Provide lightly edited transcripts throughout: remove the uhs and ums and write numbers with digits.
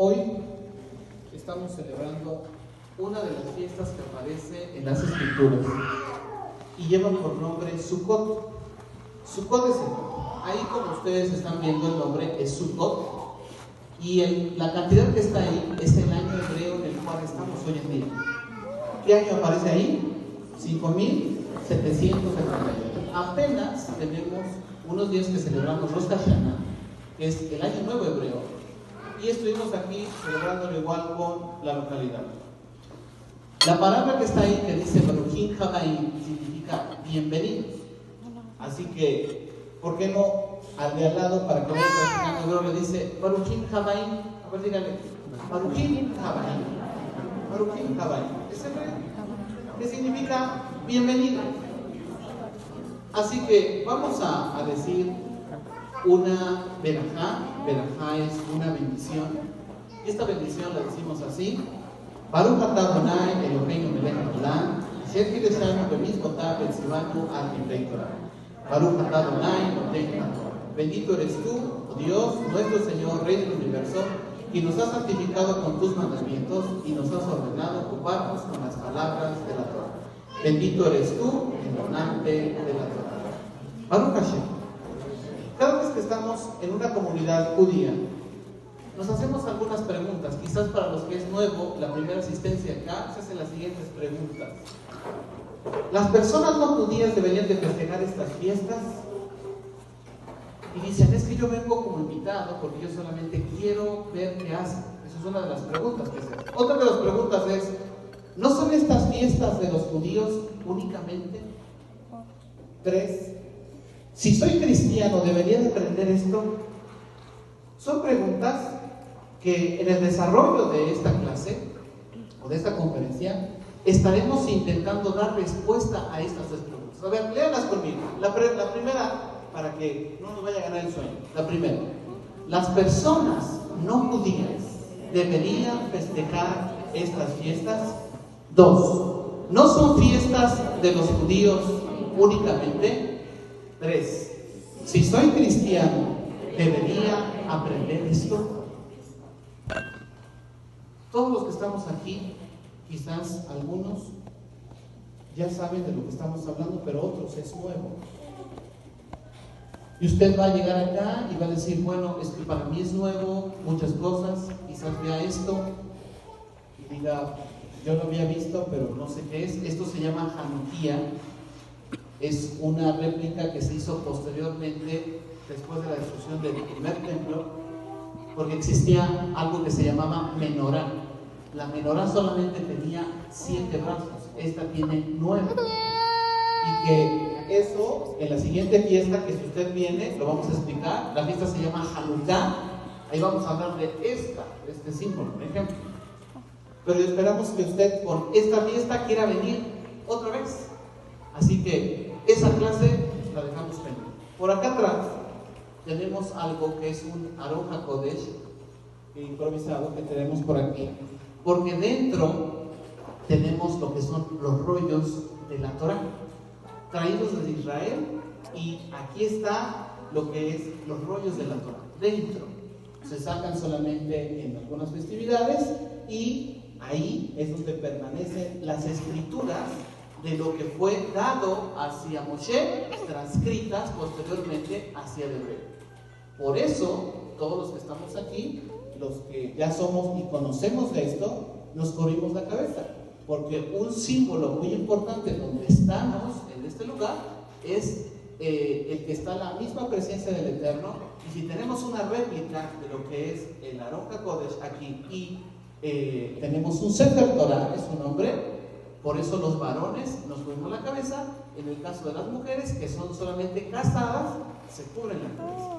Hoy estamos celebrando una de las fiestas que aparece en las Escrituras y lleva por nombre Sukkot. Sukkot es el nombre. Ahí, como ustedes están viendo, el nombre es Sukkot y la cantidad que está ahí es el año hebreo en el cual estamos hoy en día. ¿Qué año aparece ahí? 5.778. Apenas tenemos unos días que celebramos Rosh Hashanah, que es el año nuevo hebreo, y estuvimos aquí celebrándolo igual con la localidad. La palabra que está ahí, que dice Baruchim Habaim, significa bienvenidos. Así que, ¿por qué no al de al lado, para que vean que el hebreo le dice Baruchim Habaim? A ver, díganle, Baruchim Habaim. Baruchim Habaim. ¿Es hebreo? ¿Qué significa bienvenido? Así que vamos a decir una verajá. Verajá es una bendición. Y esta bendición la decimos así: Baruch atah Adonai Eloheinu melech haolam, asher kideshanu bemizvotav vetzivanu al divrei Torah. Baruch atah Adonai noten haTorah. Bendito eres tú, oh Dios, nuestro Señor, Rey del universo, y nos has santificado con tus mandamientos y nos has ordenado ocuparnos con las palabras de la Torah. Bendito eres tú, el donante de la Torah. Baruch Hashem. Cada vez que estamos en una comunidad judía, nos hacemos algunas preguntas. Quizás para los que es nuevo, la primera asistencia acá, se hacen las siguientes preguntas. ¿Las personas no judías deberían de festejar estas fiestas? Y dicen, es que yo vengo como invitado porque yo solamente quiero ver qué hacen. Esa es una de las preguntas que se hacen. Otra de las preguntas es, ¿no son estas fiestas de los judíos únicamente? 3. Si soy cristiano, ¿debería de aprender esto? Son preguntas que en el desarrollo de esta clase o de esta conferencia estaremos intentando dar respuesta a estas tres preguntas. A ver, léanlas conmigo. La primera, para que no nos vaya a ganar el sueño. La primera, ¿las personas no judías deberían festejar estas fiestas? 2. ¿No son fiestas de los judíos únicamente? 3. Si soy cristiano, ¿debería aprender esto? Todos los que estamos aquí, quizás algunos ya saben de lo que estamos hablando, pero otros es nuevo. Y usted va a llegar acá y va a decir, bueno, es que para mí es nuevo, muchas cosas, quizás vea esto y diga, yo lo había visto, pero no sé qué es. Esto se llama Hanukkah. Es una réplica que se hizo posteriormente, después de la destrucción del primer templo, porque existía algo que se llamaba menorá. La menorá solamente tenía 7 brazos, esta tiene 9. Y que eso, en la siguiente fiesta, que si usted viene, lo vamos a explicar. La fiesta se llama Hanukkah. Ahí vamos a hablar de este símbolo, por ejemplo. Pero esperamos que usted con esta fiesta quiera venir otra vez. Así que esa clase la dejamos pendiente. Por acá atrás tenemos algo que es un Aron HaKodesh improvisado que tenemos por aquí, porque dentro tenemos lo que son los rollos de la Torah traídos desde Israel, y aquí está lo que es los rollos de la Torah. Dentro se sacan solamente en algunas festividades y ahí es donde permanecen las escrituras de lo que fue dado hacia Moshe, transcritas posteriormente hacia el hebreo. Por eso, todos los que estamos aquí, los que ya somos y conocemos de esto, nos corrimos la cabeza, porque un símbolo muy importante donde estamos, en este lugar, es el que está la misma presencia del Eterno. Y si tenemos una réplica de lo que es el Aron HaKodesh aquí y tenemos un Sefer Torah, es un nombre. Por eso los varones nos cubrimos la cabeza. En el caso de las mujeres, que son solamente casadas, se cubren la cabeza.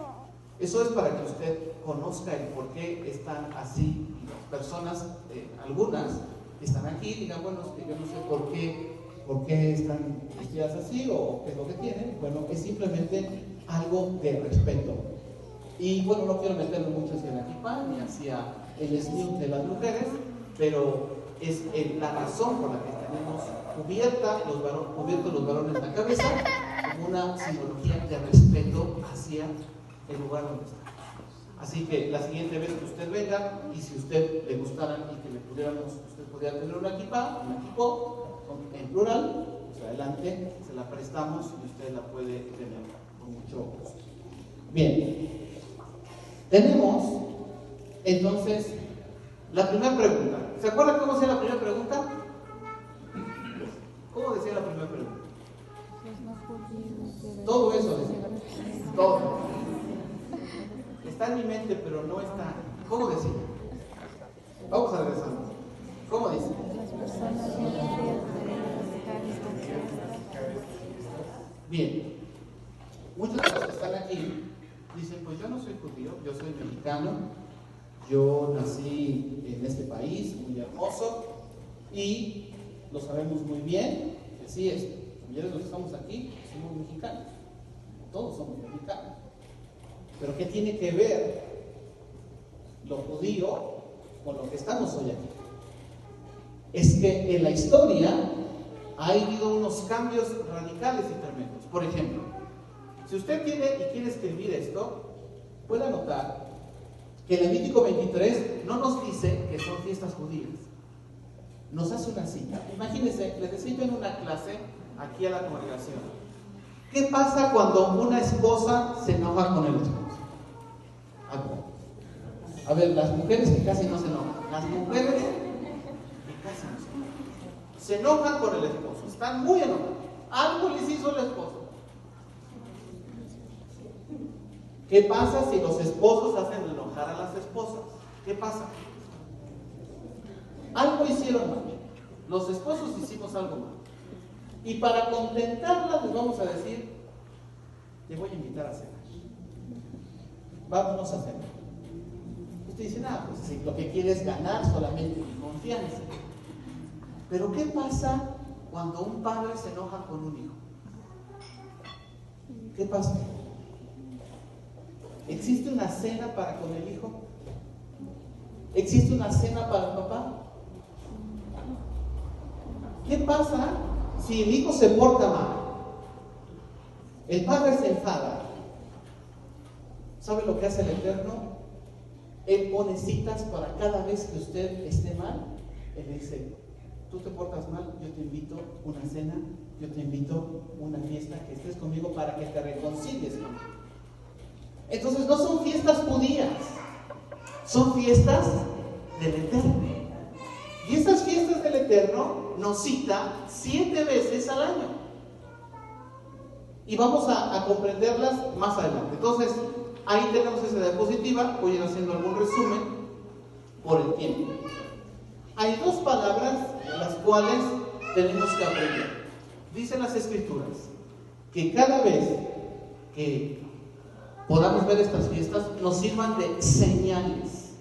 Eso es para que usted conozca el por qué están así. Y las personas, algunas, que están aquí, digan, bueno, es que yo no sé por qué están vestidas así o qué es lo que tienen. Bueno, es simplemente algo de respeto. Y bueno, no quiero meterme mucho hacia la kippah ni hacia el snoot de las mujeres, pero es la razón por la que tenemos cubiertos los varones la cabeza, como una simbología de respeto hacia el lugar donde estamos. Así que la siguiente vez que usted venga, y si usted le gustara y que le pudiéramos, usted pudiera tener una equipa, un equipo en plural, pues adelante, se la prestamos y usted la puede tener con mucho gusto. Bien, tenemos entonces la primera pregunta. ¿Se acuerdan cómo decía la primera pregunta? ¿Cómo decía la primera pregunta? Todo eso decía. Todo. Está en mi mente, pero no está. ¿Cómo decía? Vamos a regresar. ¿Cómo dice? Bien. Muchos de los que están aquí dicen, pues yo no soy judío, yo soy mexicano, yo nací en este país muy hermoso y lo sabemos muy bien, que sí es. La mayoría de los que estamos aquí somos mexicanos, todos somos mexicanos. Pero ¿qué tiene que ver lo judío con lo que estamos hoy aquí? Es que en la historia ha habido unos cambios radicales y tremendos. Por ejemplo, si usted tiene y quiere escribir esto, puede anotar que en Levítico 23 no nos dice que son fiestas judías. Nos hace una cita. Imagínense, les decía en una clase aquí a la congregación. ¿Qué pasa cuando una esposa se enoja con el esposo? A ver, las mujeres que casi no se enojan. Las mujeres que casi no se enojan. Se enojan con el esposo. Están muy enojados. Algo les hizo el esposo. ¿Qué pasa si los esposos hacen enojar a las esposas? ¿Qué pasa? Algo hicieron mal. Los esposos hicimos algo mal. Y para contentarlas les vamos a decir, te voy a invitar a cenar. Vámonos a cenar. Usted dice, pues si lo que quiere es ganar solamente mi confianza. Pero ¿qué pasa cuando un padre se enoja con un hijo? ¿Qué pasa? ¿Existe una cena para con el hijo? ¿Existe una cena para el papá? ¿Qué pasa si el hijo se porta mal? El padre se enfada. ¿Sabe lo que hace el Eterno? Él pone citas para cada vez que usted esté mal. Él dice, tú te portas mal, yo te invito a una cena, yo te invito a una fiesta, que estés conmigo para que te reconcilies conmigo. Entonces no son fiestas judías, son fiestas del Eterno. Y esas fiestas del Eterno nos cita 7 veces al año. Y vamos a comprenderlas más adelante. Entonces, ahí tenemos esa diapositiva. Voy a ir haciendo algún resumen por el tiempo. Hay 2 palabras las cuales tenemos que aprender. Dicen las Escrituras que cada vez que podamos ver estas fiestas, nos sirvan de señales.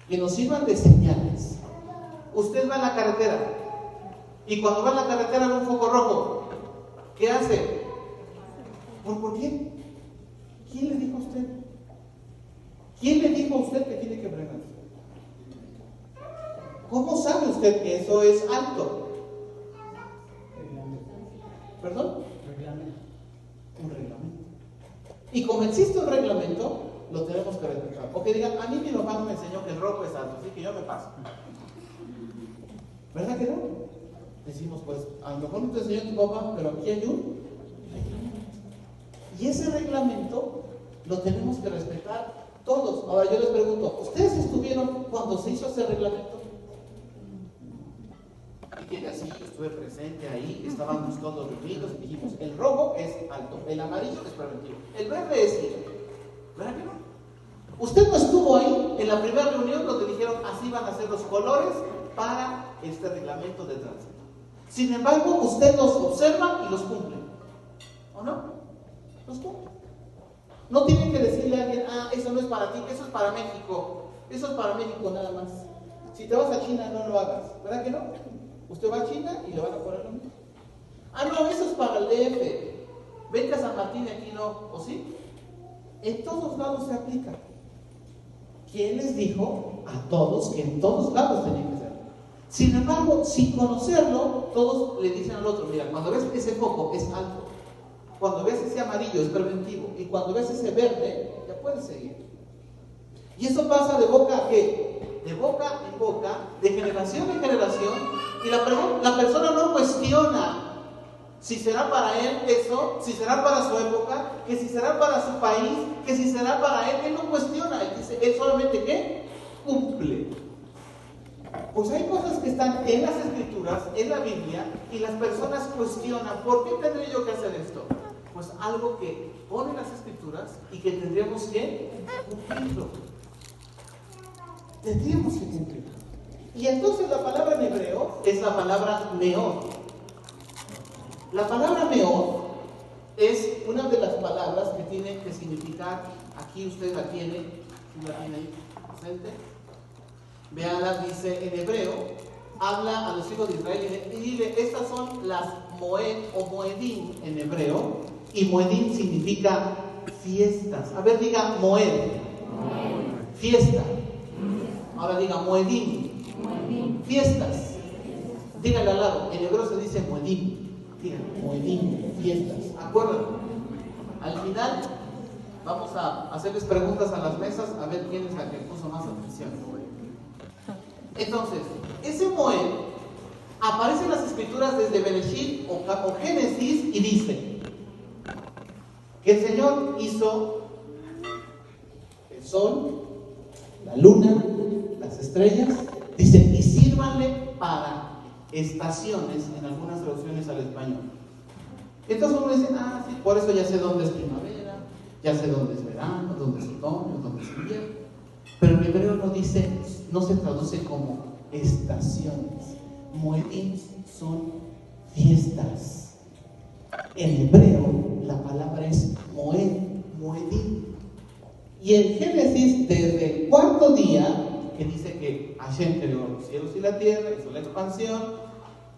Que nos sirvan de señales. Usted va en la carretera y cuando va en la carretera ve un foco rojo, ¿qué hace? ¿Por qué? ¿Quién le dijo a usted? ¿Quién le dijo a usted que tiene que frenar? ¿Cómo sabe usted que eso es alto? ¿Perdón? Un reglamento. Y como existe un reglamento, lo tenemos que respetar. O que digan, a mí mi papá no me enseñó que el rojo es alto, así que yo me paso. ¿Verdad que no? Decimos, pues, a lo mejor no te enseñó tu papá, pero aquí hay un. Y ese reglamento lo tenemos que respetar todos. Ahora yo les pregunto, ¿ustedes estuvieron cuando se hizo ese reglamento? Y que así yo estuve presente ahí, estábamos todos reunidos y dijimos, el rojo es alto, el amarillo es preventivo, el verde es libre. ¿Verdad que no? Usted no estuvo ahí en la primera reunión donde dijeron así van a ser los colores para este reglamento de tránsito. Sin embargo, usted los observa y los cumple. ¿O no? Los cumple. No tiene que decirle a alguien, eso no es para ti, eso es para México. Eso es para México nada más. Si te vas a China, no lo hagas. ¿Verdad que no? Usted va a China y le van a poner lo mismo. No, eso es para el DF. Vente a San Martín y aquí no. ¿O sí? En todos lados se aplica. ¿Quién les dijo a todos que en todos lados tenían que ser? Sin embargo, sin conocerlo, todos le dicen al otro, mira, cuando ves ese foco es alto, cuando ves ese amarillo es preventivo, y cuando ves ese verde, ya puedes seguir. Y eso pasa de boca a qué? De boca en boca, de generación en generación, y la persona no cuestiona si será para él eso, si será para su época, que si será para su país, que si será para él. Él no cuestiona, él dice, él solamente ¿qué? Cumple. Pues hay cosas que están en las Escrituras, en la Biblia, y las personas cuestionan, ¿por qué tendré yo que hacer esto? Pues algo que pone las Escrituras y que tendríamos que cumplirlo. Tendríamos que cumplirlo. Y entonces la palabra en hebreo es la palabra meod. La palabra meod es una de las palabras que tiene que significar, aquí usted la tiene ahí presente. Veanla, dice en hebreo, habla a los hijos de Israel y dile, estas son las moed o moedim en hebreo, y moedim significa fiestas. A ver, diga moed, fiesta. Ahora diga moedim, fiestas. Dígale al lado, en hebreo se dice moedim. Moedim, fiestas. Acuérdense. Al final vamos a hacerles preguntas a las mesas a ver quién es la que puso más atención. Entonces, ese moed aparece en las Escrituras desde Bereshit o Génesis y dice que el Señor hizo el sol, la luna, las estrellas, dice, y sírvanle para estaciones, en algunas traducciones al español. Entonces uno dice, sí, por eso ya sé dónde es primavera, ya sé dónde es verano, dónde es otoño, dónde es invierno. Pero en hebreo no dice, no se traduce como estaciones. Moedim son fiestas. En hebreo la palabra es moedim. Y en Génesis, desde el cuarto día, que dice que Hashem creó los cielos y la tierra, hizo la expansión,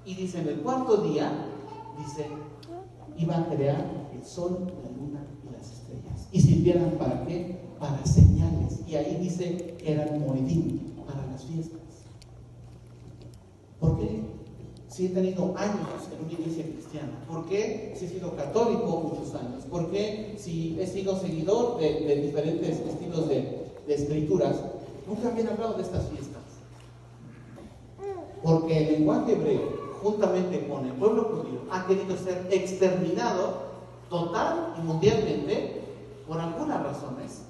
y dice en el cuarto día, dice, iba a crear el sol, la luna y las estrellas. ¿Y sirvieran para qué? Para señales. Y ahí dice que eran moedim, para las fiestas. ¿Por qué? Si he tenido años en una iglesia cristiana, ¿por qué si he sido católico muchos años? ¿Por qué si he sido seguidor de diferentes estilos de escrituras? Nunca me han hablado de estas fiestas. Porque el lenguaje hebreo, juntamente con el pueblo judío, ha querido ser exterminado total y mundialmente por algunas razones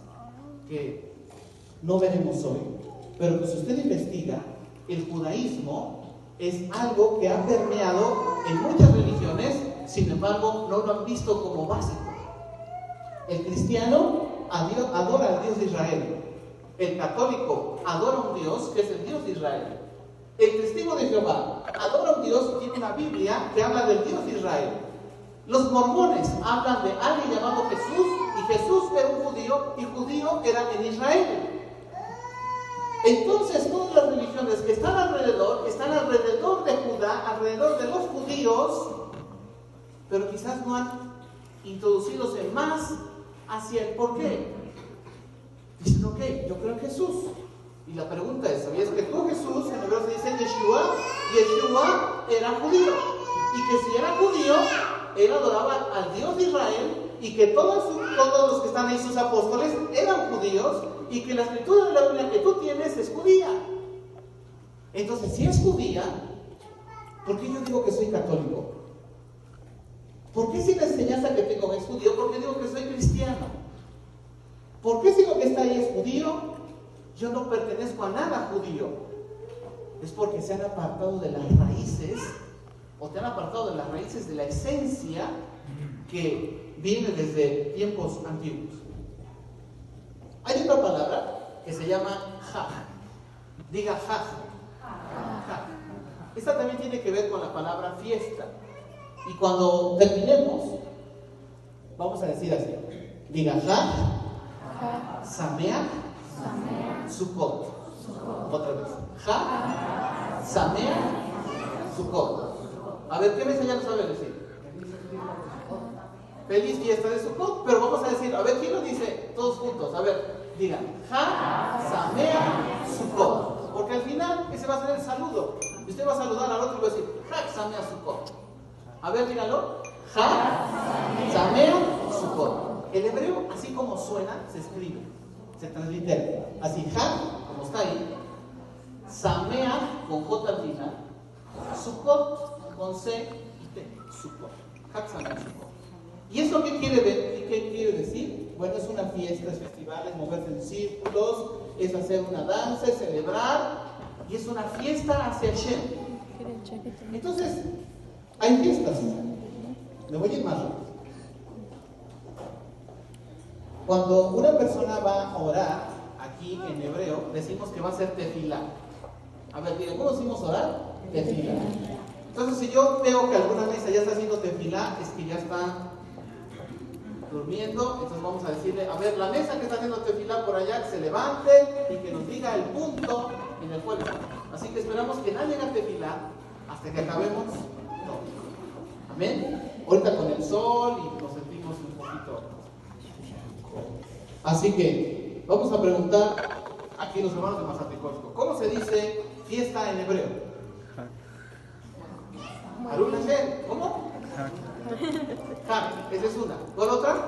que no veremos hoy, pero que si usted investiga, el judaísmo es algo que ha permeado en muchas religiones, sin embargo no lo han visto como básico. El cristiano adora al Dios de Israel. El católico adora a un Dios que es el Dios de Israel. El testigo de Jehová adora a un Dios y tiene una Biblia que habla del Dios de Israel. Los mormones hablan de alguien llamado Jesús, y Jesús era un judío, y judío era en Israel. Entonces todas las religiones que están alrededor de Judá, alrededor de los judíos, pero quizás no han introducido más hacia el por qué. Dicen, ok, yo creo en Jesús. Y la pregunta es, ¿sabías que tú, Jesús, en hebreo se dice Yeshua? Yeshua era judío. Y que si era judío, él adoraba al Dios de Israel, y que todos los que están ahí, sus apóstoles, eran judíos, y que la escritura de la Biblia que tú tienes es judía. Entonces, si es judía, ¿por qué yo digo que soy católico? ¿Por qué si la enseñanza que tengo es judío? ¿Por qué digo que soy cristiano? ¿Por qué si lo que está ahí es judío? Yo no pertenezco a nada judío. Es porque se han apartado de las raíces, o te han apartado de las raíces de la esencia que viene desde tiempos antiguos. Hay otra palabra que se llama Haj. Diga Haj. Haj. Esta también tiene que ver con la palabra fiesta. Y cuando terminemos, vamos a decir así. Diga Haj, Sameach, Sukkot. Otra vez. Haj, Sameach, Sukkot. A ver, ¿qué mesa ya no sabe decir? Feliz fiesta de Sukkot, pero vamos a decir, a ver, ¿quién lo dice? Todos juntos, a ver, digan, Haj, Sameach, Sukkot. Porque al final ese va a ser el saludo. Y usted va a saludar al otro y va a decir, Haj, Sameach, Sukkot. A ver, díganlo. Haj, Sameach, Sukkot. El hebreo, así como suena, se escribe, se translitera. Así, Hag, como está ahí, Sameach con J al final, Sukkot con C y T, Sukkot. Hag, Sameach, Sukkot. ¿Y eso qué quiere decir? Bueno, es una fiesta, es festival, es moverse en círculos, es hacer una danza, es celebrar, y es una fiesta hacia Hashem. Entonces, hay fiestas. Me voy a ir más rápido. Cuando una persona va a orar, aquí en hebreo, decimos que va a ser tefilá. A ver, digan, ¿cómo decimos orar? Tefilá. Entonces, si yo veo que alguna mesa ya está haciendo tefilá, es que ya está durmiendo. Entonces vamos a decirle, a ver, la mesa que está haciendo tefilá por allá, que se levante y que nos diga el punto en el cual está. Así que esperamos que nadie haga tefilá hasta que acabemos todo. Amén. Ahorita con el sol y nos sentimos un poquito. Así que vamos a preguntar aquí los hermanos de Mazatecosto, ¿cómo se dice fiesta en hebreo? Harul Hashem. ¿Cómo? Hag. Esa es una. ¿Cuál otra?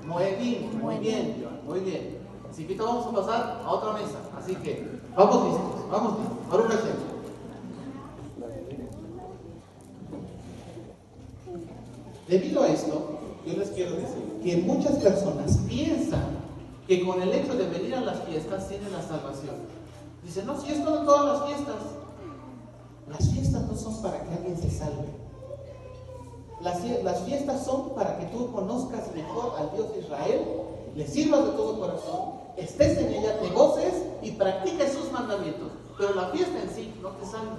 Moedim. Muy bien, John. Muy bien. Así que ahorita vamos a pasar a otra mesa. Así que vamos listos. Vamos listos. Harul Hashem. Debido a esto, yo les quiero decir que muchas personas piensan que con el hecho de venir a las fiestas tienen la salvación. Dicen, no, si yo estoy en todas las fiestas. Las fiestas no son para que alguien se salve. Las fiestas son para que tú conozcas mejor al Dios de Israel, le sirvas de todo corazón, estés en ella, te goces y practiques sus mandamientos. Pero la fiesta en sí no te salva.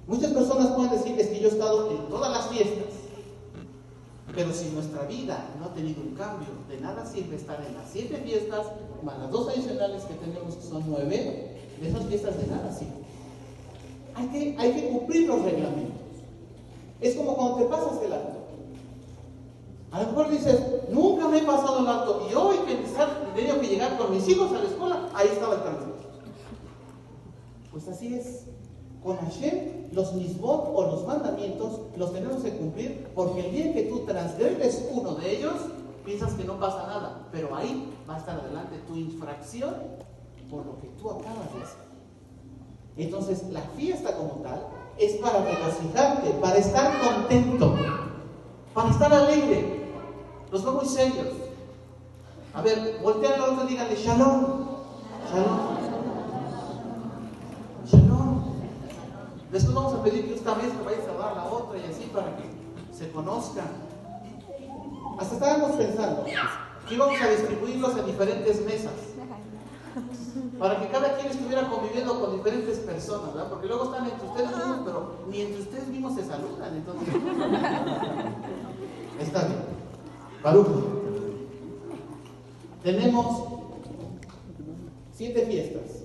Muchas personas pueden decir, es que yo he estado en todas las fiestas, pero si nuestra vida no ha tenido un cambio, de nada sirve estar en las 7 fiestas, más las 2 adicionales que tenemos, que son 9, de esas fiestas de nada sirve. Hay que cumplir los reglamentos. Es como cuando te pasas el alto. A lo mejor dices, nunca me he pasado el alto, y hoy que tenía que llegar con mis hijos a la escuela, ahí estaba el tránsito. Pues así es. Con Hashem, los misbot o los mandamientos los tenemos que cumplir, porque el día que tú transgredes uno de ellos, piensas que no pasa nada, pero ahí va a estar adelante tu infracción por lo que tú acabas de hacer. Entonces, la fiesta como tal es para regocijarte, para estar contento, para estar alegre. Los veo muy serios. A ver, voltean al otro y díganle Shalom, Shalom. Después vamos a pedir que esta mesa vaya a saludar a la otra y así para que se conozcan. Hasta estábamos pensando que íbamos a distribuirlos en diferentes mesas para que cada quien estuviera conviviendo con diferentes personas, ¿verdad? Porque luego están entre ustedes mismos, pero ni entre ustedes mismos se saludan. Entonces, está bien. Baruch. Tenemos 7 fiestas.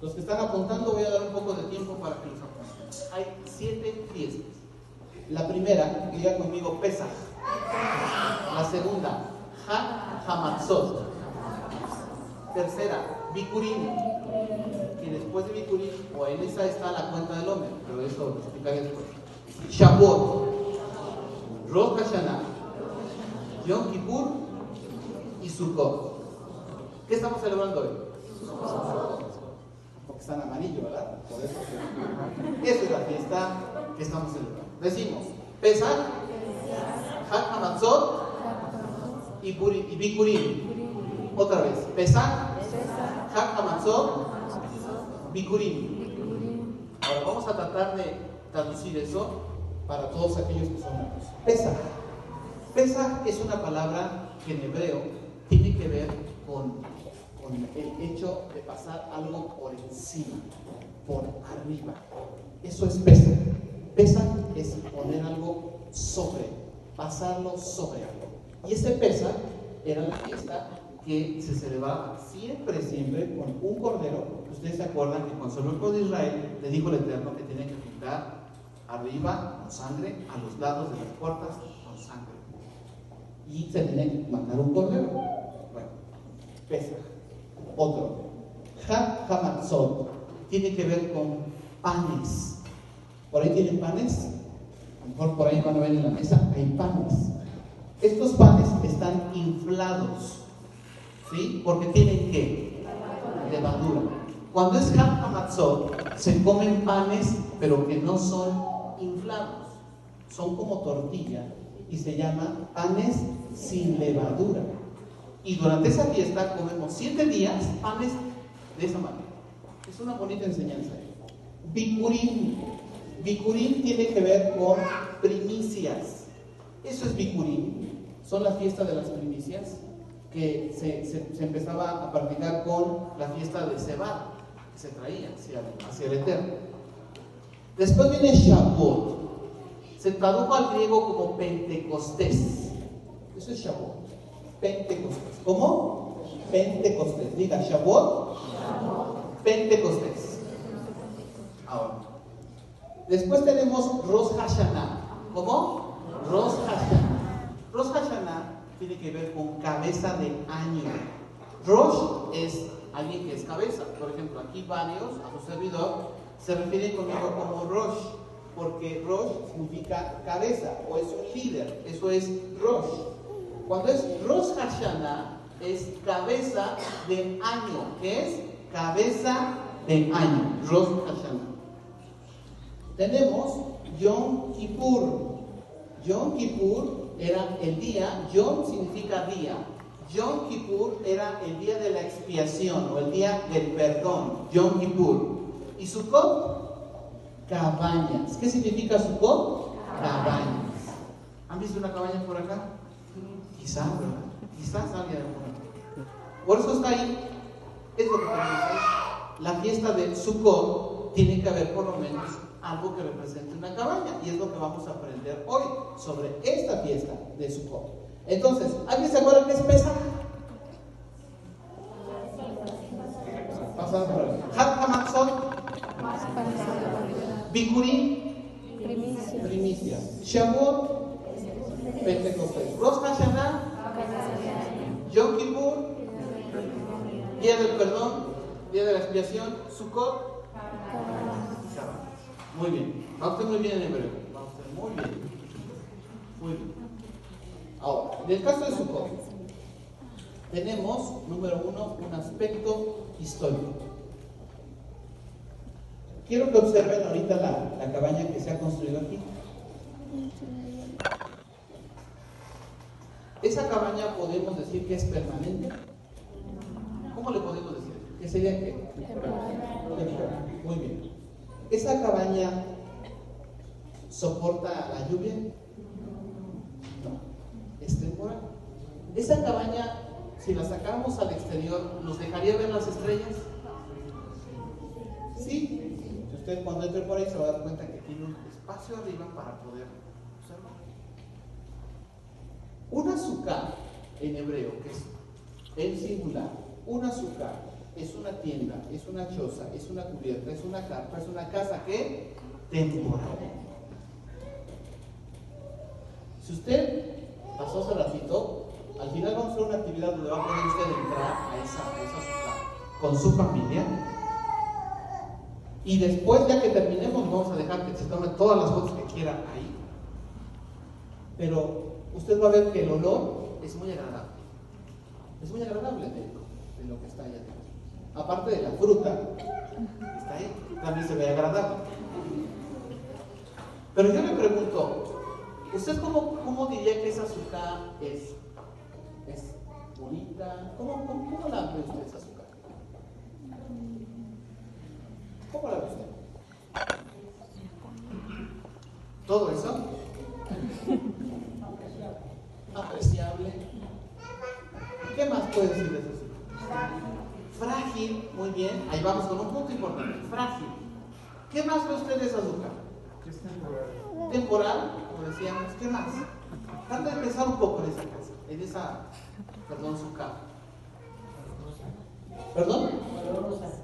Los que están apuntando, voy a dar un poco de tiempo para que los apunten. Hay 7 fiestas. La primera, diga conmigo, Pesach. La segunda, Hag Hamatzot. Tercera, Bikurim. Y después de Bikurim, o en esa está la cuenta del hombre, pero eso lo explicaré después. Shavuot, Rosh Hashanah, Yom Kippur y Sukkot. ¿Qué estamos celebrando hoy? Porque está en amarillo, ¿verdad? Por eso. Esa es la fiesta que estamos celebrando. Decimos, Pesach, Hag Hamatzot y Bikurim. Otra vez, Pesach, Hag Hamatzot, Bikurim. Ahora vamos a tratar de traducir eso para todos aquellos que son nuevos. Pesach. Pesach es una palabra que en hebreo tiene que ver con el hecho de pasar algo por encima, por arriba. Eso es Pesach. Pesach es poner algo sobre, pasarlo sobre algo. Y ese Pesach era la fiesta que se celebraba siempre con un cordero. Ustedes se acuerdan que cuando el pueblo de Israel le dijo el Eterno que tenía que pintar arriba con sangre, a los lados de las puertas con sangre, y se tenía que matar un cordero. Bueno, Pesach. Otro, Hag Hamatzot, tiene que ver con panes. ¿Por ahí tienen panes? a lo mejor por ahí van a ver en la mesa, hay panes. Estos panes están inflados, ¿sí? Porque tienen ¿qué? Levadura. Cuando es Hat HaMatzot, se comen panes, pero que no son inflados, son como tortilla y se llaman panes sin levadura. Y durante esa fiesta comemos 7 días panes de esa manera. Es una bonita enseñanza. Bikurim. Bikurim tiene que ver con primicias. Eso es Bikurim. Son la fiesta de las primicias que se empezaba a practicar con la fiesta de Sebar, que se traía hacia el Eterno. Después viene Shavuot. Se tradujo al griego como Pentecostés. Eso es Shavuot. Pentecostés. ¿Cómo? Pentecostés. Diga Shavuot. Pentecostés. Ahora. Después tenemos Rosh Hashanah. ¿Cómo? Rosh Hashanah. Rosh Hashanah tiene que ver con cabeza de año. Rosh es alguien que es cabeza. Por ejemplo, aquí varios, a su servidor, se refieren conmigo como Rosh, porque Rosh significa cabeza o es un líder. Eso es Rosh. Cuando es Rosh Hashanah, es cabeza de año. ¿Qué es? Cabeza de año. Rosh Hashanah. Tenemos Yom Kippur. Yom Kippur era el día. Yom significa día. Yom Kippur era el día de la expiación o el día del perdón. Yom Kippur. ¿Y Sukkot? Cabañas. ¿Qué significa Sukkot? Cabañas. ¿Han visto una cabaña por acá? Quizás, ¿verdad? Quizás alguien. Por eso está ahí. Es lo que tenemos ahí. La fiesta de Sukkot tiene que haber por lo menos algo que represente una cabaña. Y es lo que vamos a aprender hoy sobre esta fiesta de Sukkot. Entonces, ¿alguien se acuerda qué es Pesach? Pasamos por ahí. Hat HaMatzot. Bikurim. Primicias. Shavuot. Pentecostés. Rosh Hashanah. Yom Kippur. Día del perdón. Día de la expiación. Sukkot. Muy bien. Va usted muy bien en hebreo. Va usted muy bien. Muy bien. Ahora, en el caso de Sukkot, tenemos, número 1, un aspecto histórico. Quiero que observen ahorita la cabaña que se ha construido aquí. Esa cabaña podemos decir que es permanente. ¿Cómo le podemos decir? ¿Qué sería qué? Temporal. Muy bien. ¿Esa cabaña soporta la lluvia? No. Es temporal. Esa cabaña, si la sacáramos al exterior, ¿nos dejaría ver las estrellas? Sí. Usted cuando entre por ahí se va a dar cuenta que tiene un espacio arriba para poder observar. Una sukkah en hebreo, que es el singular, una sukkah es una tienda, es una choza, es una cubierta, es una carpa, es una casa que temporal. Si usted pasó hace ratito, al final vamos a hacer una actividad donde va a poder usted entrar a esa sukkah con su familia. Y después, ya que terminemos, vamos a dejar que se tomen todas las fotos que quieran ahí. Pero usted va a ver que el olor es muy agradable. Es muy agradable de lo que está allá adentro. Aparte de la fruta que está ahí, también se ve agradable. Pero yo le pregunto, ¿usted cómo diría que esa sukkah es bonita? ¿Cómo la ve usted esa sukkah? ¿Cómo la ve usted? ¿Todo eso? Apreciable. ¿Qué más puede decir de eso? Frágil, muy bien. Ahí vamos con un punto importante. Frágil. ¿Qué más ve usted de esa sukkah? Es temporal. Temporal, como decíamos. ¿Qué más? Trata de pensar un poco en esa casa, sukkah. ¿Perdón?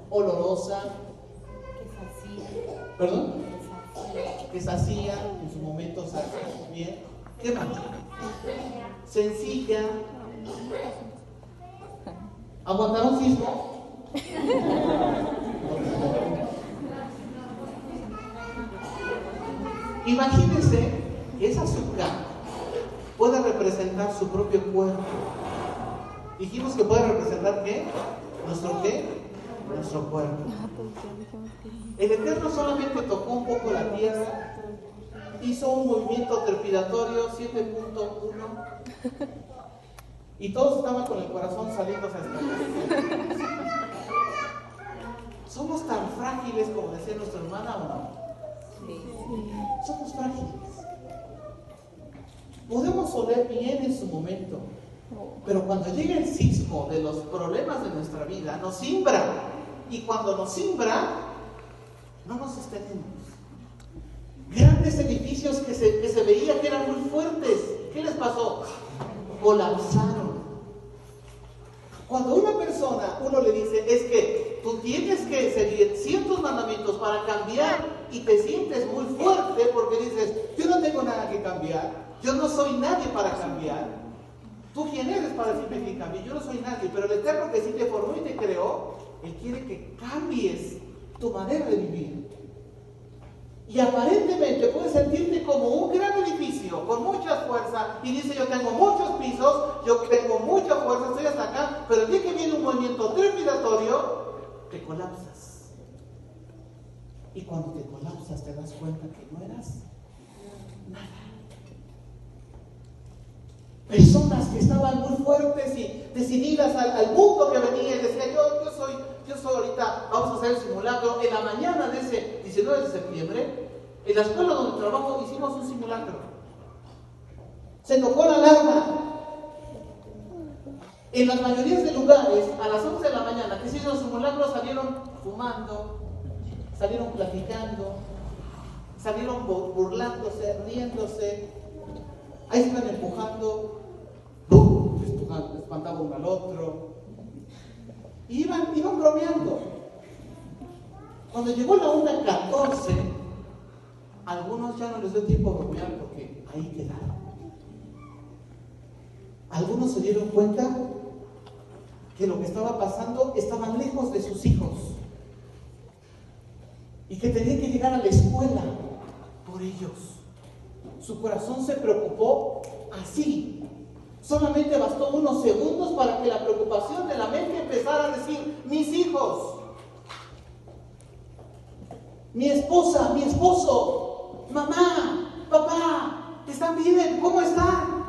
Olorosa. ¿Perdón? Que se hacía en su momento, se hacía bien. ¿Qué más? Sencilla. ¿Aguantar un sismo? Imagínense su propio cuerpo. Dijimos que puede representar ¿qué? ¿Nuestro qué? Nuestro cuerpo. El Eterno solamente tocó un poco la tierra, hizo un movimiento trepidatorio 7.1 y todos estaban con el corazón saliéndose hasta acá. ¿Somos tan frágiles como decía nuestra hermana o no? Sí. Somos frágiles. Podemos oler bien en su momento, pero cuando llega el sismo de los problemas de nuestra vida, nos simbra. Y cuando nos simbra, no nos sostenemos. Grandes edificios que se veía que eran muy fuertes, ¿qué les pasó? Colapsaron. Cuando una persona, uno le dice, es que tú tienes que seguir ciertos mandamientos para cambiar y te sientes muy fuerte porque dices, yo no tengo nada que cambiar, yo no soy nadie para cambiar. ¿Tú quién eres para decirme que cambie? Yo no soy nadie, pero el Eterno que sí te formó y te creó, Él quiere que cambies tu manera de vivir. Y aparentemente puedes sentirte como un gran edificio con mucha fuerza y dice, yo tengo muchos pisos, yo tengo mucha fuerza, estoy hasta acá, pero el día que viene un movimiento trepidatorio, te colapsas. Y cuando te colapsas te das cuenta que no eras nada. Personas que estaban muy fuertes y decididas al mundo que venía y decía, yo soy ahorita, vamos a hacer el simulacro. En la mañana de ese 19 de septiembre, en la escuela donde trabajo hicimos un simulacro. Se tocó la alarma. En las mayorías de lugares, a las 11 de la mañana que se hizo el simulacro, salieron fumando, salieron platicando, salieron burlándose, riéndose. Ahí se iban empujando, ¡pum! Espantaban uno al otro. Y iban bromeando. Cuando llegó la 1:14, algunos ya no les dio tiempo a bromear porque ahí quedaron. Algunos se dieron cuenta que lo que estaba pasando estaban lejos de sus hijos y que tenían que llegar a la escuela por ellos. Su corazón se preocupó así. Solamente bastó unos segundos para que la preocupación de la mente empezara a decir, mis hijos, mi esposa, mi esposo, mamá, papá, ¿están bien? ¿Cómo están?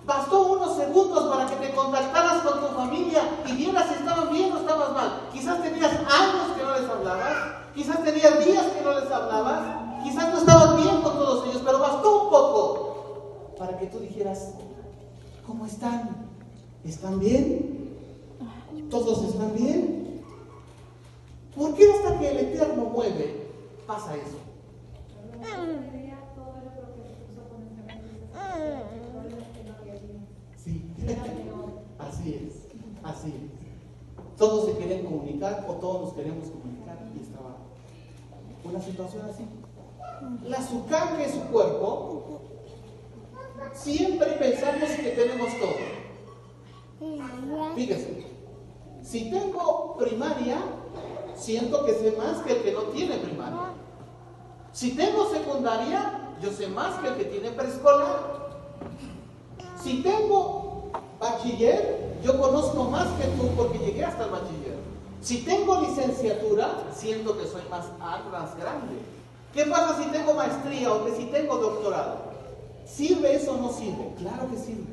Bastó unos segundos para que te contactaras con tu familia y vieras si estaban bien o estabas mal. Quizás tenías años que no les hablabas, quizás tenías días que no les hablabas, quizás no estabas bien con todos ellos, pero bastó un poco para que tú dijeras, ¿cómo están? ¿Están bien? ¿Todos están bien? ¿Por qué hasta que el Eterno mueve pasa eso? Sí, así es. Todos se quieren comunicar o todos nos queremos comunicar y estaba una situación así. La azúcar, que es su cuerpo, siempre pensamos que tenemos todo. Fíjese, si tengo primaria, siento que sé más que el que no tiene primaria. Si tengo secundaria, yo sé más que el que tiene preescolar. Si tengo bachiller, yo conozco más que tú porque llegué hasta el bachiller. Si tengo licenciatura, siento que soy más grande. ¿Qué pasa si tengo maestría o que si tengo doctorado? ¿Sirve eso o no sirve? Claro que sirve.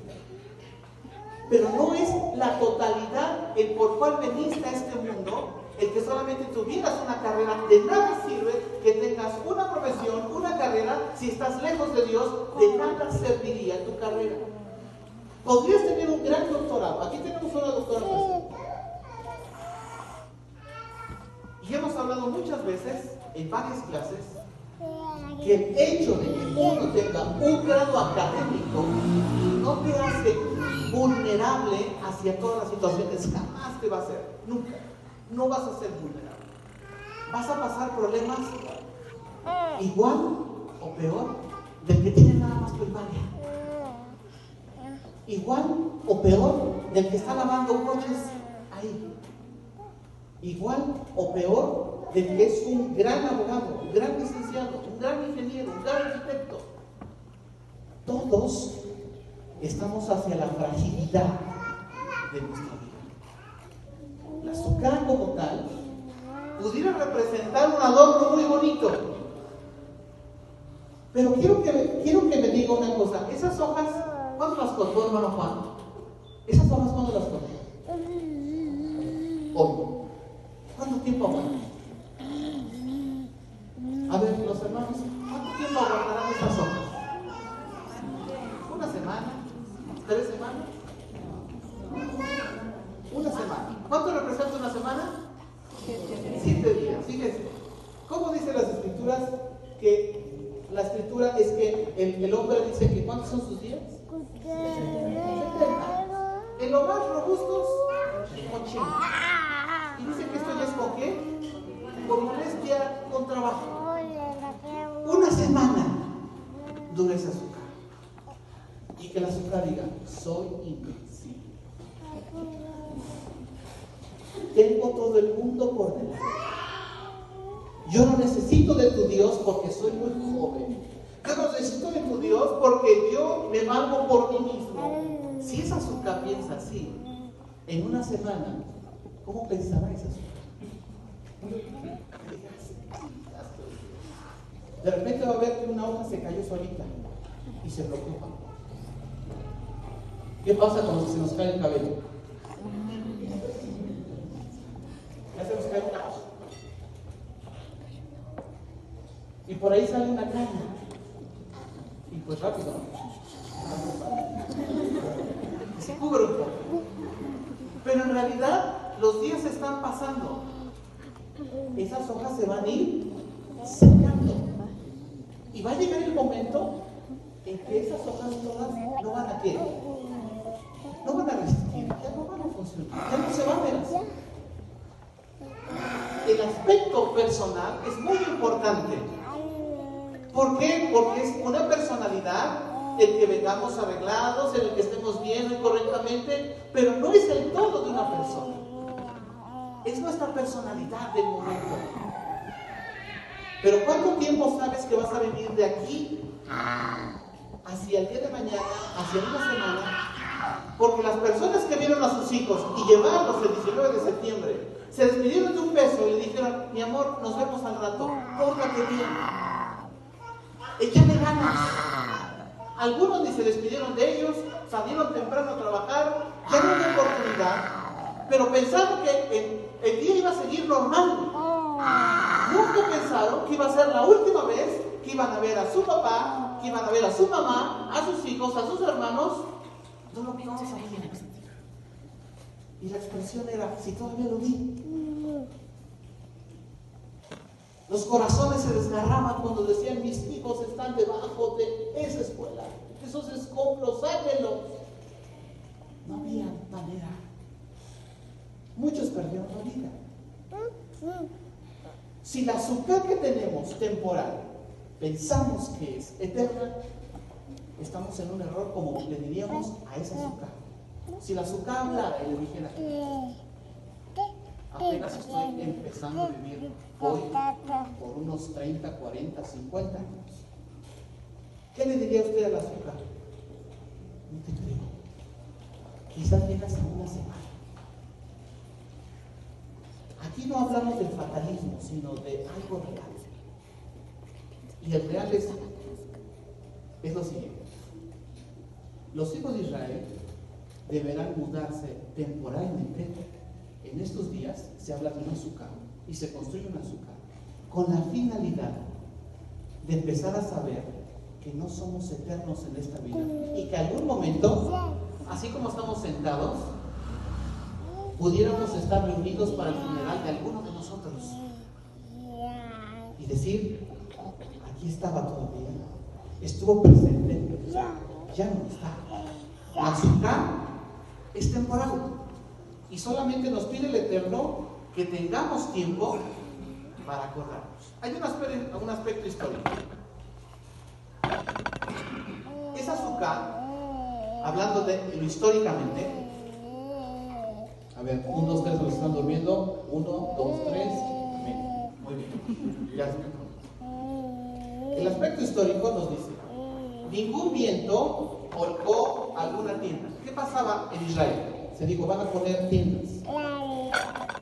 Pero no es la totalidad el por cual veniste a este mundo, el que solamente tuvieras una carrera. De nada sirve que tengas una profesión, una carrera, si estás lejos de Dios, de nada serviría tu carrera. Podrías tener un gran doctorado. Aquí tenemos una doctora presente. Y hemos hablado muchas veces, en varias clases, que el hecho de que uno tenga un grado académico no te hace vulnerable hacia todas las situaciones. Jamás te va a hacer. Nunca. No vas a ser vulnerable. Vas a pasar problemas igual o peor del que tiene nada más primaria. Igual o peor del que está lavando coches ahí. Igual o peor del que es un gran abogado, un gran licenciado, un gran ingeniero, un gran arquitecto. Todos estamos hacia la fragilidad de nuestra vida. La azúcar como tal pudiera representar un adorno muy bonito. Pero quiero que me diga una cosa. Esas hojas, ¿cuándo las cortó, hermano Juan? ¿Esas hojas cuándo las cortó? Hoy. ¿Cuánto tiempo aguantan? A ver, los hermanos, ¿cuánto tiempo aguantarán estas hojas? ¿Una semana? ¿3 semanas? Una semana. ¿Cuánto representa una semana? 7 días. Fíjense. ¿Cómo dicen las escrituras? Que la escritura es que el hombre dice que ¿cuántos son sus días? 70. En lo más robustos, 80. Y dice que esto ya es con qué? Con molestia, con trabajo. Una semana dura ese azúcar. Y que el azúcar diga, soy invencible. Tengo todo el mundo por delante. Yo no necesito de tu Dios porque soy muy joven. Yo no necesito de tu Dios porque yo me valgo por mí mismo. Si esa azúcar piensa así, en una semana, ¿cómo pensará esa azúcar? De repente va a ver que una hoja se cayó solita y se preocupa. ¿Qué pasa cuando se nos cae el cabello? Ya se nos cae una hoja. Y por ahí sale una caña. Y pues rápido, se cubre un poco. Pero en realidad los días están pasando. Esas hojas se van a ir secando. Y va a llegar el momento en que esas hojas todas no van a quedar. No van a resistir, ya no van a funcionar, ya no se van a ver así. El aspecto personal es muy importante. ¿Por qué? Porque es una personalidad el que vengamos arreglados, en el que estemos bien y correctamente, pero no es el todo de una persona. Es nuestra personalidad del momento. Pero ¿cuánto tiempo sabes que vas a venir de aquí hacia el día de mañana, hacia una semana? Porque las personas que vieron a sus hijos y llevarlos el 19 de septiembre, se despidieron de un beso y le dijeron, mi amor, nos vemos al rato, pórtate bien. Échale ganas. Algunos ni se despidieron de ellos, salieron temprano a trabajar, ya no hubo oportunidad, pero pensaron que el día iba a seguir normal. Nunca pensaron que iba a ser la última vez que iban a ver a su papá, que iban a ver a su mamá, a sus hijos, a sus hermanos. No lo vimos a bien. Y la expresión era, si todavía lo vi. Los corazones se desgarraban cuando decían, mis hijos están debajo de esa escuela, esos escombros, sáquenlos. No había manera. Muchos perdieron la vida. Si la azúcar que tenemos temporal pensamos que es eterna, estamos en un error, como le diríamos a esa azúcar. Si la azúcar hablara y le dijera, apenas estoy empezando a vivir hoy por unos 30, 40, 50 años, ¿qué le diría usted a la azúcar? No te creo. Quizás llegas a una semana. Aquí no hablamos del fatalismo, sino de algo real. Y el real es lo siguiente. Los hijos de Israel deberán mudarse temporalmente. En estos días se habla de un azúcar y se construye un azúcar con la finalidad de empezar a saber que no somos eternos en esta vida y que algún momento, así como estamos sentados, pudiéramos estar reunidos para el funeral de alguno de nosotros y decir, aquí estaba todavía, estuvo presente, ya no está. La azúcar es temporal y solamente nos pide el Eterno que tengamos tiempo para acordarnos. Hay un aspecto histórico. Esa azúcar, hablando de lo históricamente, a ver, 1, 2, 3, los están durmiendo. 1, 2, 3, muy bien. Ya se me. El aspecto histórico nos dice: ningún viento colgó alguna tienda. ¿Qué pasaba en Israel? Se dijo, van a poner tiendas.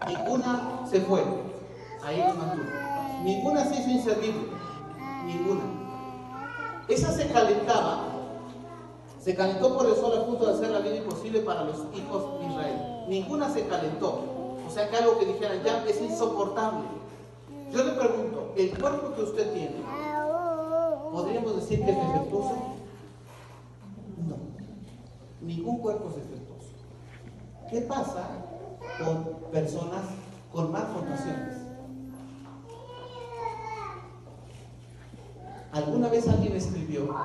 Ninguna se fue. Ahí lo mantuvo. Ninguna se hizo inservible. Ninguna. Esa se calentaba. Se calentó por el sol a punto de hacer la vida imposible para los hijos de Israel. Ninguna se calentó. O sea que algo que dijeran ya es insoportable. Yo le pregunto, ¿el cuerpo que usted tiene, podríamos decir que es defectuoso? No. Ningún cuerpo es defectuoso. ¿Qué pasa con personas con malformaciones? Alguna vez alguien escribió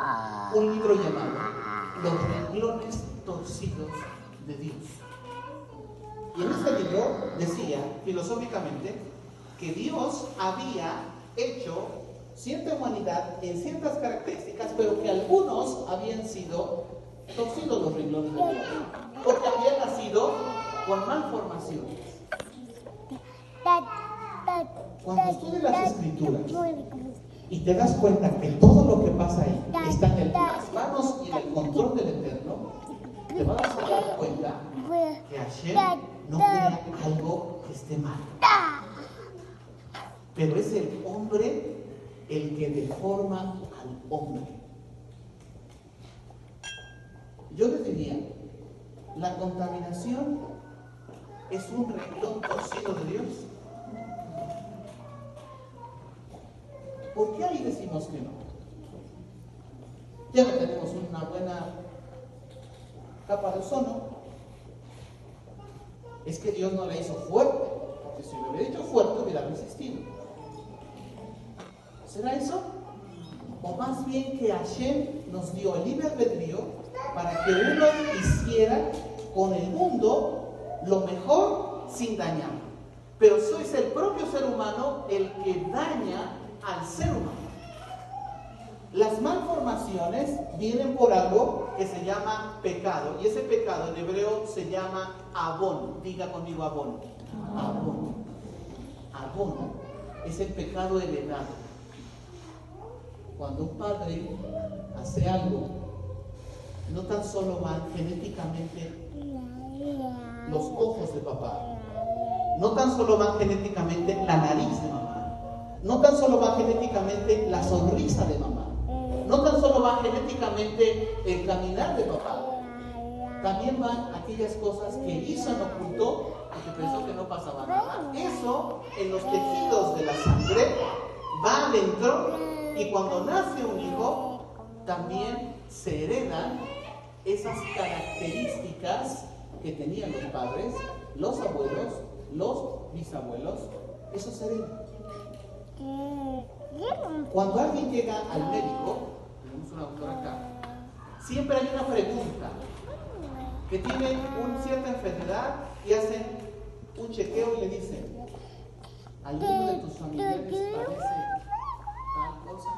un libro llamado Los renglones torcidos de Dios. Y en este libro decía, filosóficamente, que Dios había hecho cierta humanidad en ciertas características, pero que algunos habían sido torcidos los renglones de Dios, porque habían nacido con malformaciones. Cuando estudias las Escrituras y te das cuenta que todo lo que pasa ahí está en las manos y en el control del Eterno, te vas a dar cuenta que Hashem no crea algo que esté mal. Pero es el hombre el que deforma al hombre. Yo le diría, la contaminación es un renglón torcido de Dios. ¿Por qué ahí decimos que no? Ya no tenemos una buena capa de ozono. Es que Dios no la hizo fuerte, porque si lo hubiera hecho fuerte hubiera resistido. ¿Será eso? O más bien que Hashem nos dio el libre albedrío para que uno hiciera con el mundo lo mejor sin dañar. Pero sois el propio ser humano el que daña al ser humano. Las malformaciones vienen por algo que se llama pecado, y ese pecado en hebreo se llama abón. Diga conmigo abón. Abón. Abón es el pecado heredado. Cuando un padre hace algo, no tan solo van genéticamente los ojos de papá, no tan solo van genéticamente la nariz de mamá, no tan solo va genéticamente la sonrisa de mamá, no tan solo va genéticamente el caminar de papá, también van aquellas cosas que hizo en oculto porque pensó que no pasaba nada. Eso en los tejidos de la sangre va adentro, y cuando nace un hijo también se heredan esas características que tenían los padres, los abuelos, los bisabuelos. Eso se hereda. Cuando alguien llega al médico, tenemos una doctora acá, siempre hay una pregunta, que tiene una cierta enfermedad y hacen un chequeo y le dicen, ¿alguno de tus familiares padece tal cosa?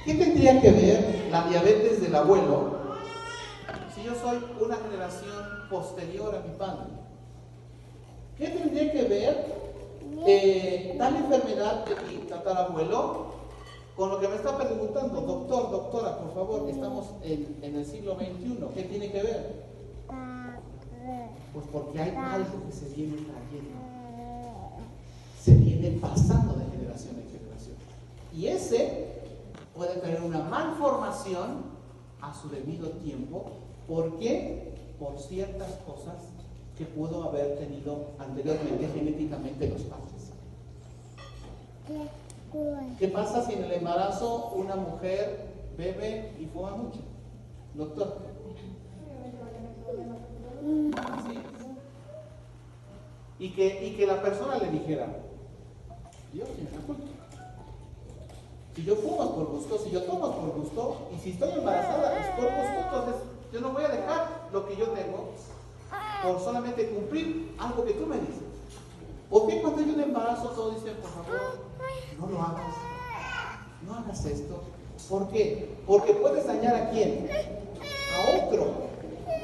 ¿Qué tendría que ver la diabetes del abuelo si yo soy una generación posterior a mi padre? ¿Qué tendría que ver tal enfermedad de mi tatarabuelo con lo que me está preguntando? Doctor, doctora, por favor, estamos en el siglo XXI. ¿Qué tiene que ver? Pues porque hay algo que se viene trayendo, se viene pasando de generación en generación, y ese puede tener una malformación a su debido tiempo. ¿Por qué? Por ciertas cosas que pudo haber tenido anteriormente genéticamente los padres. ¿Qué pasa si en el embarazo una mujer bebe y fuma mucho? Doctor. Así es. Y que la persona le dijera, Dios tiene la culpa. Si yo fumo es por gusto, si yo tomo es por gusto, y si estoy embarazada es por gusto, entonces yo no voy a dejar lo que yo tengo por solamente cumplir algo que tú me dices. ¿Por qué cuando hay un embarazo todos dicen, por favor, no lo hagas, no hagas esto? ¿Por qué? Porque puedes dañar ¿a quién? A otro.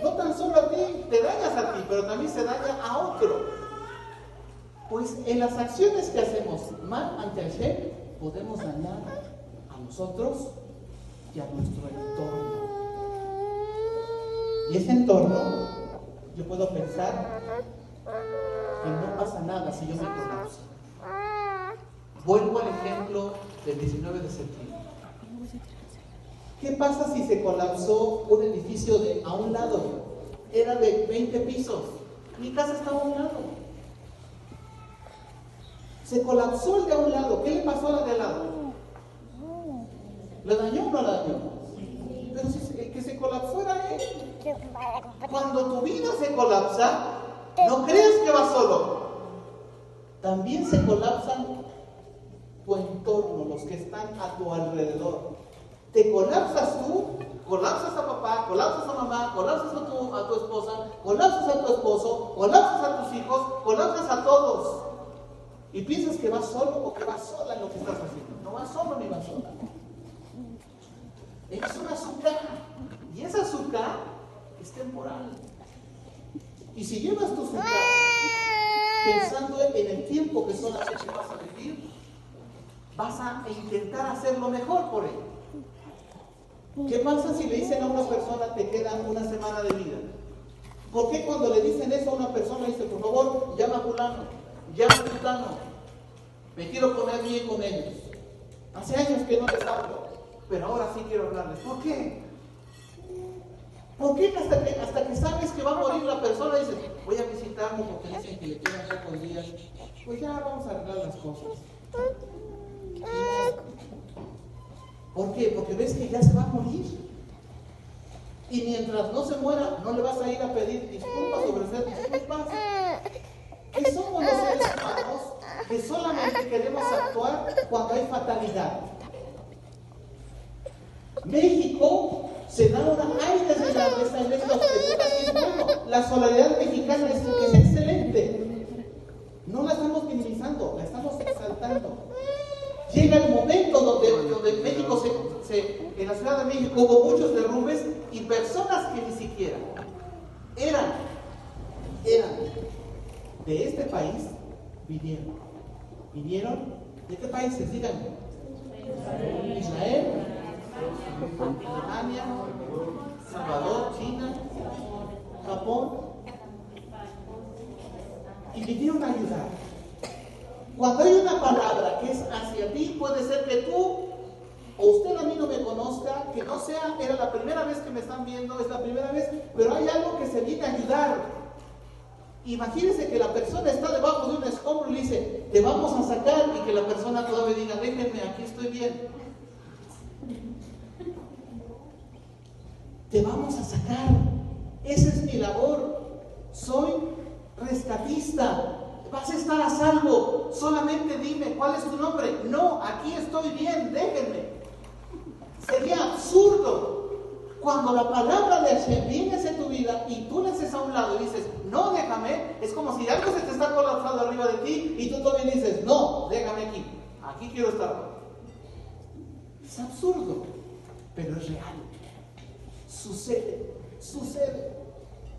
No tan solo a ti, te dañas a ti, pero también se daña a otro. Pues en las acciones que hacemos mal ante Hashem, podemos dañar a nosotros y a nuestro entorno. Y ese entorno, yo puedo pensar que no pasa nada si yo me colapso. Vuelvo al ejemplo del 19 de septiembre. ¿Qué pasa si se colapsó un edificio de a un lado? Era de 20 pisos. Mi casa estaba a un lado. Se colapsó el de a un lado. ¿Qué le pasó a la de al lado? ¿Le dañó o no la dañó? Pero si el que se colapsó era él. Cuando tu vida se colapsa, no creas que vas solo. También se colapsan tu entorno, los que están a tu alrededor. Te colapsas tú, colapsas a papá, colapsas a mamá, colapsas a tu esposa, colapsas a tu esposo, colapsas a tus hijos, colapsas a todos. Y piensas que vas solo o que vas sola en lo que estás haciendo. No vas solo ni vas sola. Es un azúcar. Y ese azúcar es temporal. Y si llevas tu azúcar pensando en el tiempo que solamente vas a vivir, vas a intentar hacerlo mejor por él. ¿Qué pasa si le dicen a una persona te queda una semana de vida? ¿Por qué cuando le dicen eso a una persona dice, por favor, llama a fulano, llama a fulano, me quiero poner bien con ellos? Hace años que no les hablo, pero ahora sí quiero hablarles. ¿Por qué? ¿Por qué hasta que sabes que va a morir la persona dices, voy a visitarlo porque dicen que le quedan pocos días? Pues ya vamos a arreglar las cosas. ¿Por qué? Porque ves que ya se va a morir. Y mientras no se muera, no le vas a ir a pedir disculpas o ofrecer disculpas. ¿Qué somos los seres humanos que solamente queremos actuar cuando hay fatalidad? México se da una aire de la mesa en estas preguntas y es bueno. La solidaridad mexicana es excelente. No la estamos minimizando, la estamos exaltando. Llega el momento donde México en la Ciudad de México hubo muchos derrumbes y personas que ni siquiera eran de este país vinieron. ¿De qué países? Díganme. Israel, Alemania, Salvador, China, Japón, y vinieron a ayudar. Cuando hay una palabra que es hacia ti, puede ser que tú o usted a mí no me conozca, que no sea, era la primera vez que me están viendo, es la primera vez, pero hay algo que se viene a ayudar. Imagínense que la persona está debajo de un escombro y le dice, te vamos a sacar, y que la persona todavía diga, déjenme, aquí estoy bien. Te vamos a sacar. Esa es mi labor. Soy rescatista. Vas a estar a salvo. Solamente dime, ¿cuál es tu nombre? No, aquí estoy bien, déjenme. Sería absurdo cuando la palabra de Hashem viene hacia tu vida y tú la haces a un lado y dices, no, déjame. Es como si algo se te está colapsando arriba de ti y tú también dices, no, déjame aquí. Aquí quiero estar. Es absurdo, pero es real. Sucede.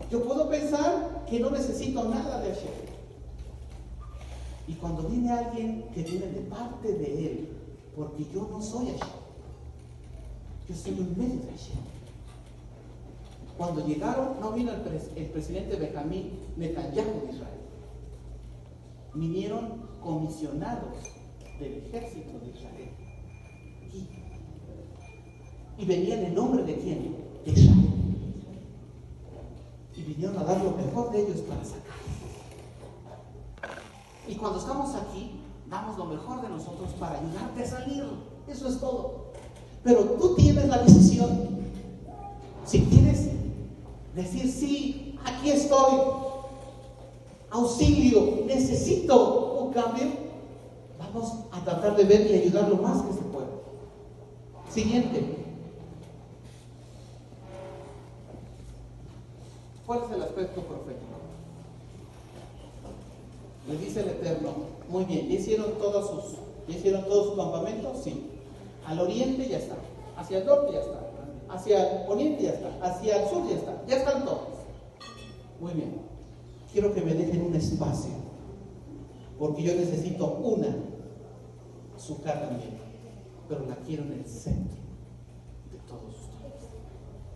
Yo puedo pensar que no necesito nada de Hashem. Y cuando viene alguien que viene de parte de él, porque yo no soy Hashem, yo soy un medio de Hashem. Cuando llegaron, no vino el presidente Benjamín Netanyahu de Israel. Vinieron comisionados del ejército de Israel. Y venían en nombre de quién? De Israel. Y vinieron a dar lo mejor de ellos para sacar. Y cuando estamos aquí, damos lo mejor de nosotros para ayudarte a salir. Eso es todo. Pero tú tienes la decisión. Si quieres decir, sí, aquí estoy, auxilio, necesito un cambio, vamos a tratar de ver y ayudar lo más que se pueda. Siguiente. ¿Cuál es el aspecto profético? Le dice el Eterno, muy bien, ¿ya hicieron todos sus campamentos? Sí. Al oriente ya está, hacia el norte ya está, hacia el poniente ya está, hacia el sur ya están todos. Muy bien. Quiero que me dejen un espacio, porque yo necesito una azúcar también, pero la quiero en el centro de todos ustedes.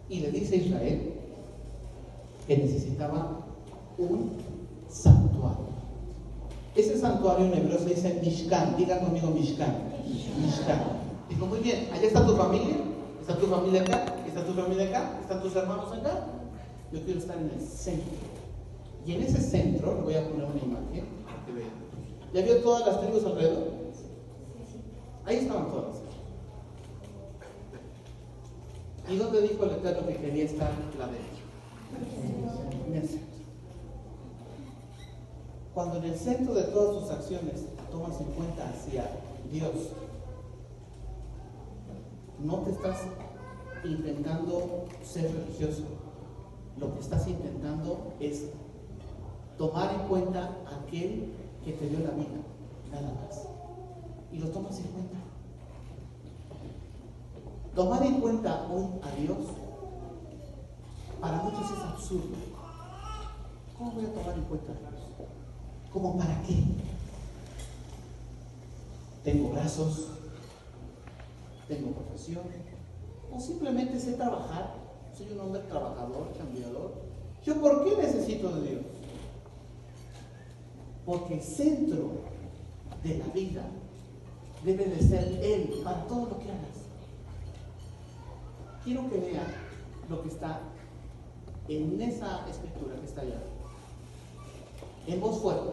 Y le dice a Israel, que necesitaba un santuario. Ese santuario en hebreo se dice Mishkan. Diga conmigo Mishkan. Mishkan. Digo, muy bien, allá está tu familia. ¿Está tu familia acá? ¿Está tu familia acá? ¿Están tus hermanos acá? Yo quiero estar en el centro. Y en ese centro, le voy a poner una imagen para que vean. ¿Ya vio todas las tribus alrededor? Ahí estaban todas. ¿Y dónde dijo el Eterno que quería estar la de ellos? En el centro. Cuando en el centro de todas tus acciones tomas en cuenta hacia Dios, no te estás intentando ser religioso. Lo que estás intentando es tomar en cuenta a aquel que te dio la vida, nada más. Y lo tomas en cuenta. Tomar en cuenta hoy a Dios, para muchos es absurdo. ¿Cómo voy a tomar en cuenta a Dios? ¿Cómo para qué? ¿Tengo brazos? ¿Tengo profesión? ¿O simplemente sé trabajar? ¿Soy un hombre trabajador, cambiador? ¿Yo por qué necesito de Dios? Porque el centro de la vida debe de ser Él para todo lo que hagas. Quiero que vean lo que está en esa escritura que está allá. En voz fuerte.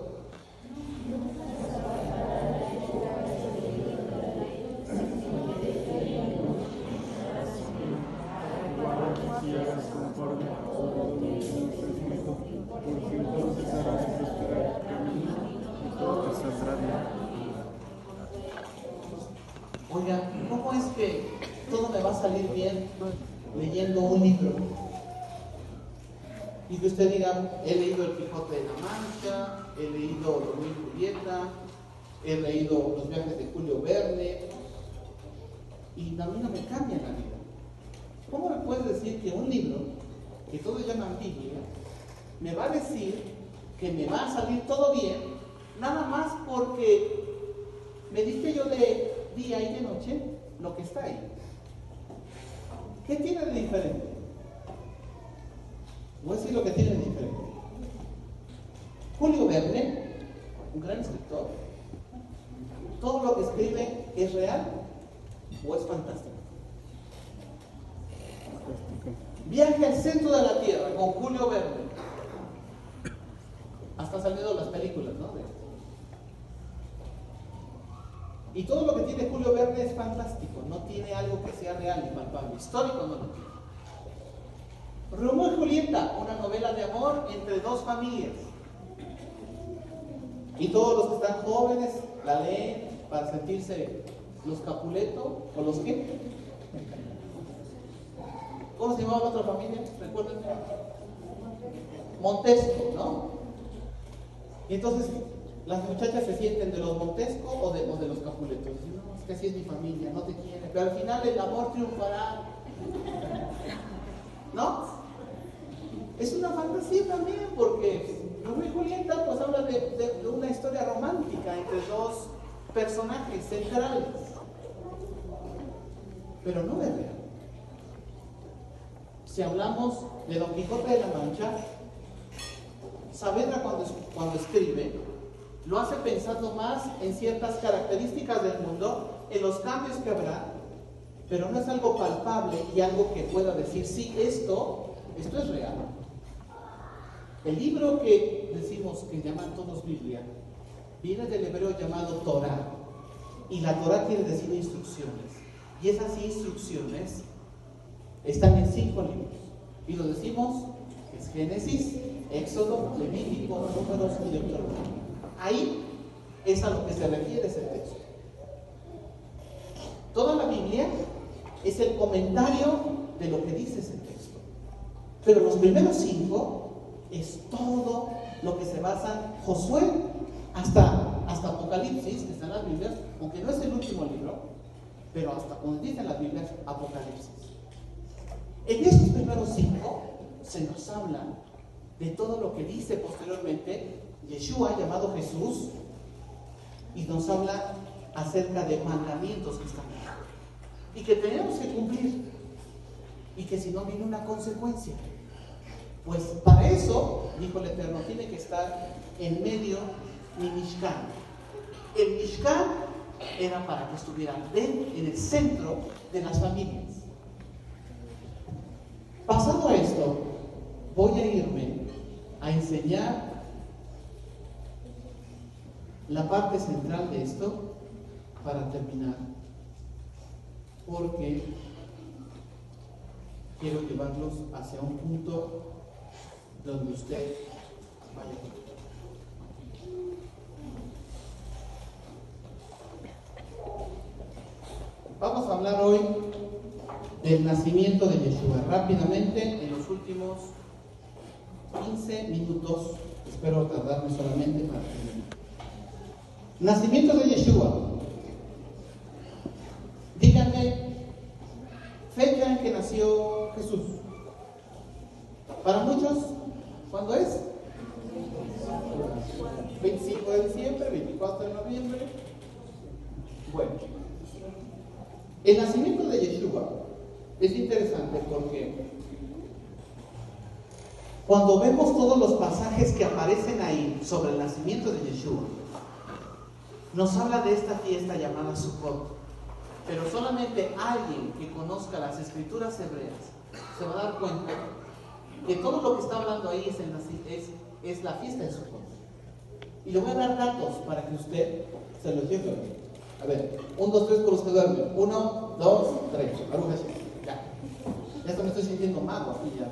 Oiga, ¿cómo es que todo me va a salir bien leyendo un libro? Y que usted diga, he leído El Quijote de la Mancha, he leído Romeo y Julieta, he leído Los viajes de Julio Verne, y a mí no me cambia la vida. ¿Cómo me puedes decir que un libro, que todos llaman Biblia, me va a decir que me va a salir todo bien, nada más porque medité yo de día y de noche lo que está ahí? ¿Qué tiene de diferente? Voy a decir lo que tiene de diferente. Julio Verne, un gran escritor, ¿todo lo que escribe es real o es fantástico? Viaje al centro de la Tierra con Julio Verne. Hasta han salido las películas, ¿no? Y todo lo que tiene Julio Verne es fantástico, no tiene algo que sea real ni palpable. Histórico no lo tiene. Romeo y Julieta, una novela de amor entre dos familias. Y todos los que están jóvenes la leen para sentirse los Capuleto o los qué. ¿Cómo se llamaba la otra familia? ¿Recuerdan? Montesco, ¿no? Y entonces las muchachas se sienten de los Montesco o de los Capuleto. Dicen, no, es que así es mi familia, no te quiere. Pero al final el amor triunfará. ¿No? Es una fantasía también, porque Romeo y Julieta pues habla de una historia romántica entre dos personajes centrales, pero no es real. Si hablamos de Don Quijote de la Mancha, Saavedra cuando escribe, lo hace pensando más en ciertas características del mundo, en los cambios que habrá, pero no es algo palpable y algo que pueda decir, sí, esto es real. El libro que decimos que llaman todos Biblia, viene del hebreo llamado Torah, y la Torah quiere decir instrucciones, y esas instrucciones están en 5 libros, y lo decimos, es Génesis, Éxodo, Levítico, Números y Deuteronomio. Ahí es a lo que se refiere ese texto. Toda la Biblia es el comentario de lo que dice ese texto, pero los primeros 5 es todo lo que se basa Josué hasta Apocalipsis, que están las Biblias, aunque no es el último libro, pero hasta donde dicen las Biblias, Apocalipsis. En esos primeros 5 se nos habla de todo lo que dice posteriormente Yeshua, llamado Jesús, y nos habla acerca de mandamientos que están ahí y que tenemos que cumplir, y que si no viene una consecuencia. Pues para eso, dijo el Eterno, tiene que estar en medio mi Mishkan. El Mishkan era para que estuvieran en el centro de las familias. Pasado a esto, voy a irme a enseñar la parte central de esto para terminar, porque quiero llevarlos hacia un punto donde usted vaya. Vamos a hablar hoy del nacimiento de Yeshua. Rápidamente, en los últimos 15 minutos, espero tardarme solamente para terminar. Nacimiento de Yeshua. Díganme, fecha en que nació Jesús. Para muchos, ¿cuándo es? 25 de diciembre, 24 de noviembre. Bueno, el nacimiento de Yeshua es interesante porque cuando vemos todos los pasajes que aparecen ahí sobre el nacimiento de Yeshua, nos habla de esta fiesta llamada Sukkot. Pero solamente alguien que conozca las escrituras hebreas se va a dar cuenta que todo lo que está hablando ahí es la fiesta de Sukkot. Y le voy a dar datos para que usted se los lleve. A ver, 1, 2, 3 por los que duermen. 1, 2, 3. Ya. Ya hasta me estoy sintiendo mago aquí ya.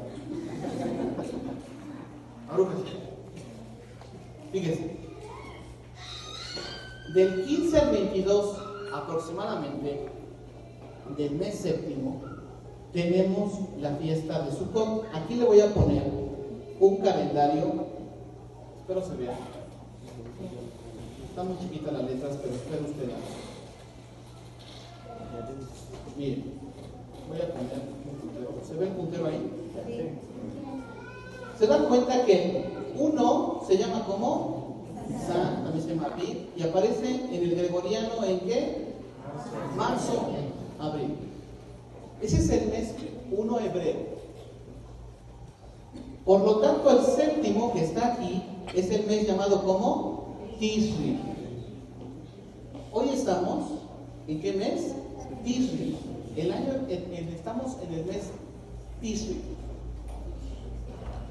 Fíjense. Del 15 al 22 aproximadamente del mes séptimo tenemos la fiesta de Sukkot. Aquí le voy a poner un calendario. Espero se vea. Están muy chiquitas las letras, pero espero usted la. Miren, voy a poner un puntero. ¿Se ve el puntero ahí? Se dan cuenta que uno se llama como San, también se llama Abib, y aparece en el gregoriano en ¿qué? Marzo, abril. Ese es el mes 1 hebreo. Por lo tanto, el séptimo que está aquí es el mes llamado como Tishri. Hoy estamos, ¿en qué mes? Tishri. Estamos en el mes Tishri.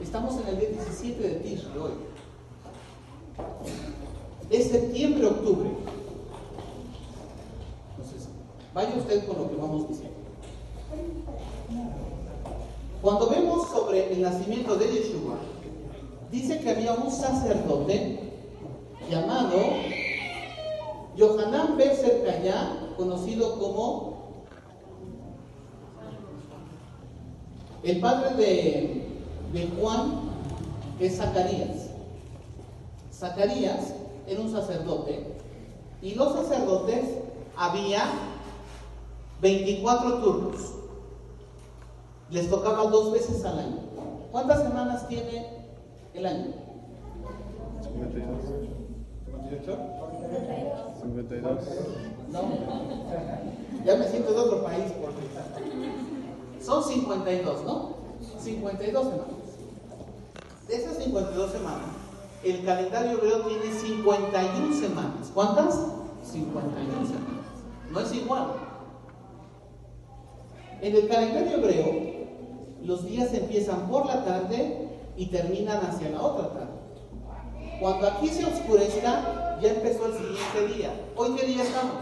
Estamos en el día 17 de Tishri hoy. Es septiembre, octubre. Entonces, vaya usted con lo que vamos diciendo. Cuando vemos sobre el nacimiento de Yeshua, dice que había un sacerdote llamado Yohanan ben Sercaya, conocido como el padre de Juan, que es Zacarías. Zacarías era un sacerdote, y los sacerdotes había 24 turnos. Les tocaba 2 veces al año. ¿Cuántas semanas tiene el año? 52. ¿58? 52. No, ya me siento de otro país porque son 52, ¿no? 52 semanas. De esas 52 semanas, el calendario hebreo tiene 51 semanas. ¿Cuántas? 51 semanas. No es igual. En el calendario hebreo, los días empiezan por la tarde y terminan hacia la otra tarde. Cuando aquí se oscurezca, ya empezó el siguiente día. ¿Hoy qué día estamos?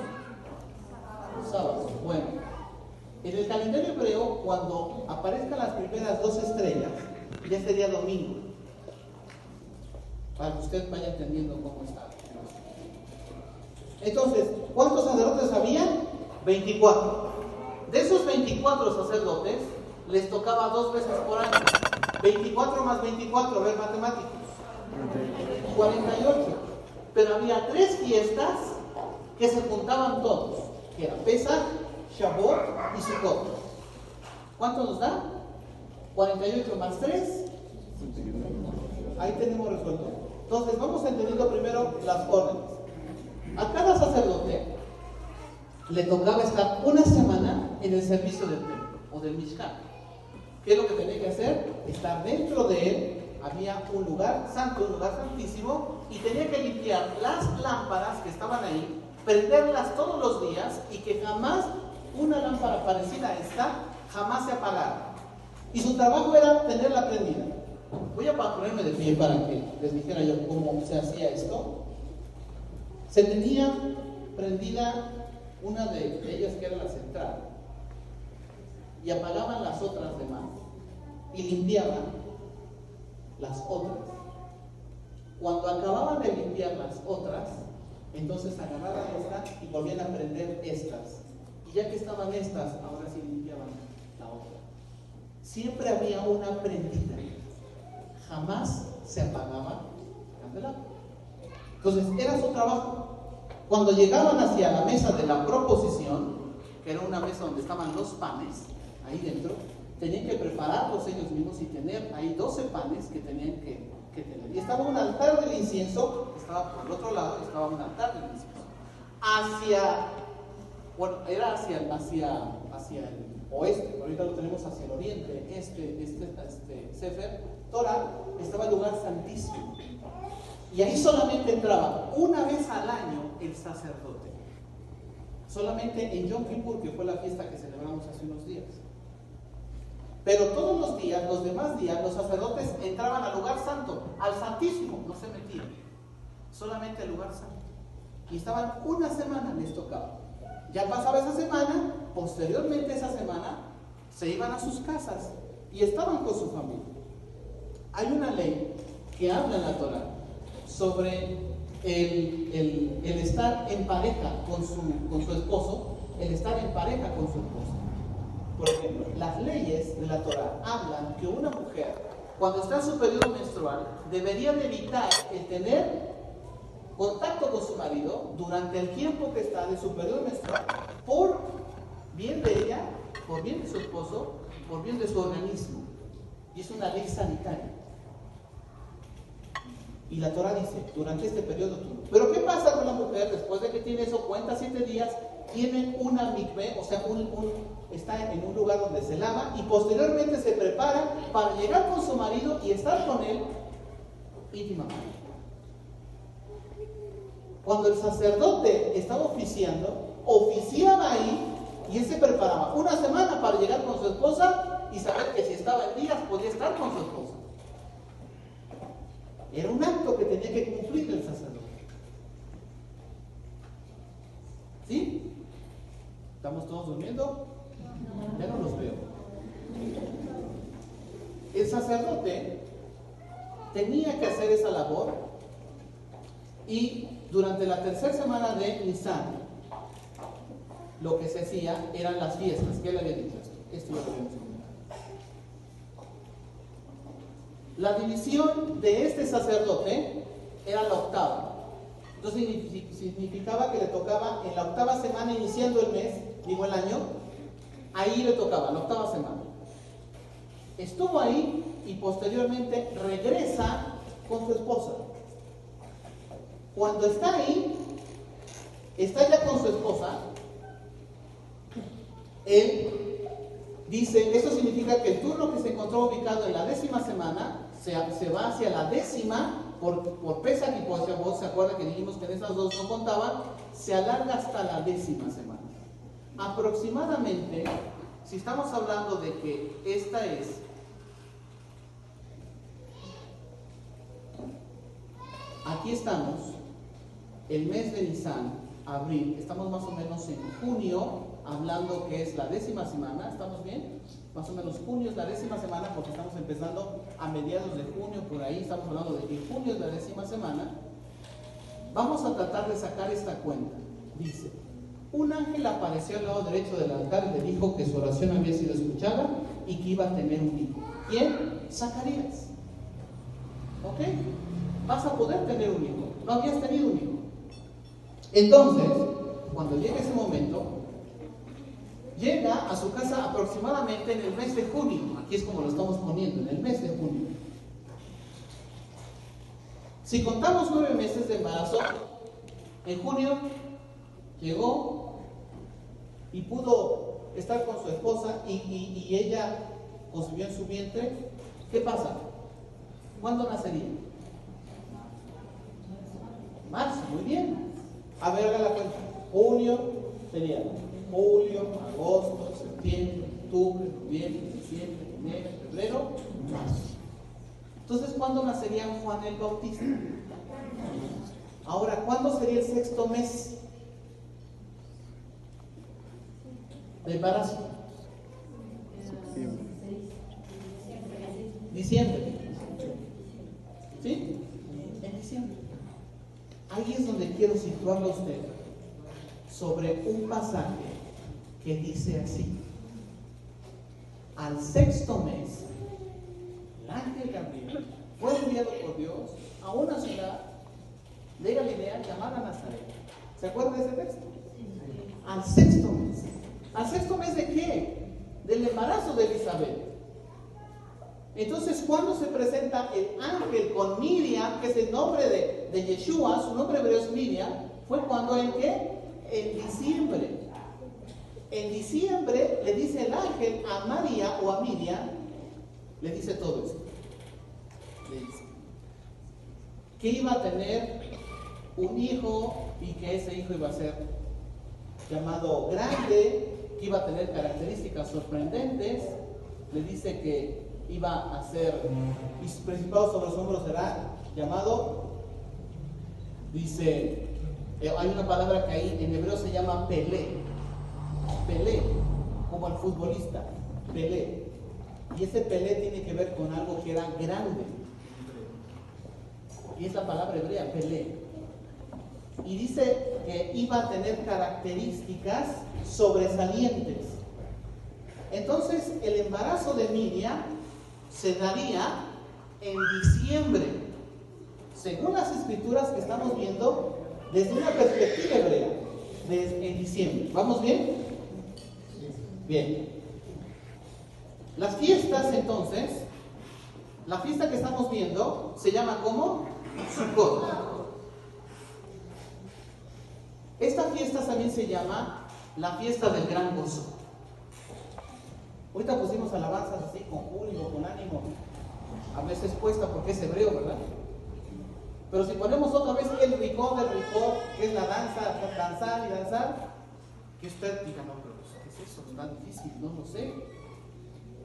Sábado. Bueno, en el calendario hebreo, cuando aparezcan las primeras 2 estrellas, ya sería domingo. Para que usted vaya entendiendo cómo está. Entonces, ¿cuántos sacerdotes había? 24. De esos 24 sacerdotes, les tocaba 2 veces por año. 24 más 24, a ver, matemáticos. 48. Pero había 3 fiestas que se juntaban todos, que eran Pesach, Shavuot y Sukkot. ¿Cuánto nos da? 48 más 3. Ahí tenemos resuelto. Entonces, vamos entendiendo primero las órdenes. A cada sacerdote le tocaba estar 1 semana en el servicio del templo o del Mishkan. ¿Qué es lo que tenía que hacer? Estar dentro de él. Había un lugar santo, un lugar santísimo, y tenía que limpiar las lámparas que estaban ahí, prenderlas todos los días y que jamás una lámpara parecida a esta jamás se apagara. Y su trabajo era tenerla prendida. Voy a ponerme de pie para que les dijera yo cómo se hacía esto. Se tenía prendida una de ellas, que era la central, y apagaban las otras demás y limpiaban las otras. Cuando acababan de limpiar las otras, entonces agarraban esta y volvían a prender estas, y ya que estaban estas, ahora sí limpiaban la otra. Siempre había una prendida, jamás se apagaba el candelabro. Entonces era su trabajo. Cuando llegaban hacia la mesa de la proposición, que era una mesa donde estaban los panes ahí dentro, tenían que prepararlos ellos mismos y tener ahí 12 panes que tenían que tener. Y estaba un altar del incienso, estaba por el otro lado, estaba un altar del incienso. Era hacia el oeste, ahorita lo tenemos hacia el oriente. Sefer Torah, estaba el lugar santísimo. Y ahí solamente entraba una vez al año el sacerdote. Solamente en Yom Kippur, que fue la fiesta que celebramos hace unos días. Pero todos los días, los demás días, los sacerdotes entraban al lugar santo, al santísimo, no se metían, solamente al lugar santo. Y estaban una semana, les tocaba. Ya pasaba esa semana, posteriormente esa semana, se iban a sus casas y estaban con su familia. Hay una ley que habla en la Torah sobre el estar en pareja con su esposo, el estar en pareja con su esposo. Por ejemplo, las leyes de la Torah hablan que una mujer, cuando está en su periodo menstrual, debería de evitar el tener contacto con su marido durante el tiempo que está de su periodo menstrual, por bien de ella, por bien de su esposo, por bien de su organismo. Y es una ley sanitaria. Y la Torah dice, durante este periodo tú. Pero ¿qué pasa con la mujer después de que tiene eso? Cuenta 7 días, tiene una mikveh, o sea, está en un lugar donde se lava y posteriormente se prepara para llegar con su marido y estar con él íntimamente. Cuando el sacerdote estaba oficiaba ahí y él se preparaba una semana para llegar con su esposa y saber que si estaba en días podía estar con su esposa. Era un acto que tenía que cumplir el sacerdote. ¿Sí? ¿Estamos todos durmiendo? Ya no los veo. El sacerdote tenía que hacer esa labor y durante la tercera semana de Nisan lo que se hacía eran las fiestas. ¿Qué le había dicho esto? Esto lo habíamos comentado. La división de este sacerdote era la octava. Entonces significaba que le tocaba en la octava semana, iniciando el mes, digo el año, ahí le tocaba, la octava semana. Estuvo ahí y posteriormente regresa con su esposa. Cuando está ahí, está ya con su esposa, él dice, eso significa que el turno que se encontró ubicado en la 10ª semana se va hacia la 10ª por Pesach y por Shavuot. ¿Se acuerdan que dijimos que en esas dos no contaban? Se alarga hasta la 10ª semana. Aproximadamente, si estamos hablando de que esta es aquí estamos, el mes de Nisan, abril, estamos más o menos en junio, hablando que es la 10ª semana, ¿estamos bien? Más o menos junio es la 10ª semana porque estamos empezando a mediados de junio, por ahí estamos hablando de que junio es la 10ª semana. Vamos a tratar de sacar esta cuenta. Dice, un ángel apareció al lado derecho del altar y le dijo que su oración había sido escuchada y que iba a tener un hijo. ¿Quién? Zacarías. ¿Ok? Vas a poder tener un hijo. No habías tenido un hijo. Entonces, cuando llega ese momento, llega a su casa aproximadamente en el mes de junio. Aquí es como lo estamos poniendo, en el mes de junio. Si contamos 9 meses de embarazo, en junio llegó y pudo estar con su esposa y ella concibió en su vientre, ¿qué pasa? ¿Cuándo nacería? Marzo, muy bien. A ver, haga la cuenta. Junio sería julio, agosto, septiembre, octubre, noviembre, diciembre, enero, febrero, marzo. Entonces, ¿cuándo nacería Juan el Bautista? Ahora, ¿cuándo sería el sexto mes de embarazo? Diciembre. ¿Sí? En diciembre. Ahí es donde quiero situarlo a usted sobre un pasaje que dice así: al sexto mes, el ángel Gabriel fue enviado por Dios a una ciudad de Galilea llamada Nazaret. ¿Se acuerdan de ese texto? Al sexto mes. ¿Al sexto mes de qué? Del embarazo de Elizabeth. Entonces, ¿cuándo se presenta el ángel con Miriam, que es el nombre de Yeshua? Su nombre hebreo es Miriam. ¿Fue cuando? ¿En qué? En diciembre. En diciembre le dice el ángel a María o a Miriam, le dice todo esto. Le dice que iba a tener un hijo y que ese hijo iba a ser llamado grande, que iba a tener características sorprendentes. Le dice que iba a ser, y su principado sobre los hombros será llamado, dice, hay una palabra que ahí en hebreo se llama Pelé, como el futbolista, Pelé, y ese Pelé tiene que ver con algo que era grande, y es la palabra hebrea, Pelé, y dice que iba a tener características sobresalientes. Entonces el embarazo de Miriam se daría en diciembre, según las escrituras que estamos viendo desde una perspectiva hebrea, en diciembre. ¿Vamos bien? Bien. Las fiestas, entonces, la fiesta que estamos viendo se llama ¿cómo? Sukkot. Esta fiesta también se llama la fiesta del gran gozo. Ahorita pusimos alabanzas así con júbilo, con ánimo, a veces cuesta porque es hebreo, ¿verdad? Pero si ponemos otra vez el ricor del ricor, que es la danza, danzar y danzar, que usted diga, no, pero ¿qué es eso? Es tan difícil, no lo sé.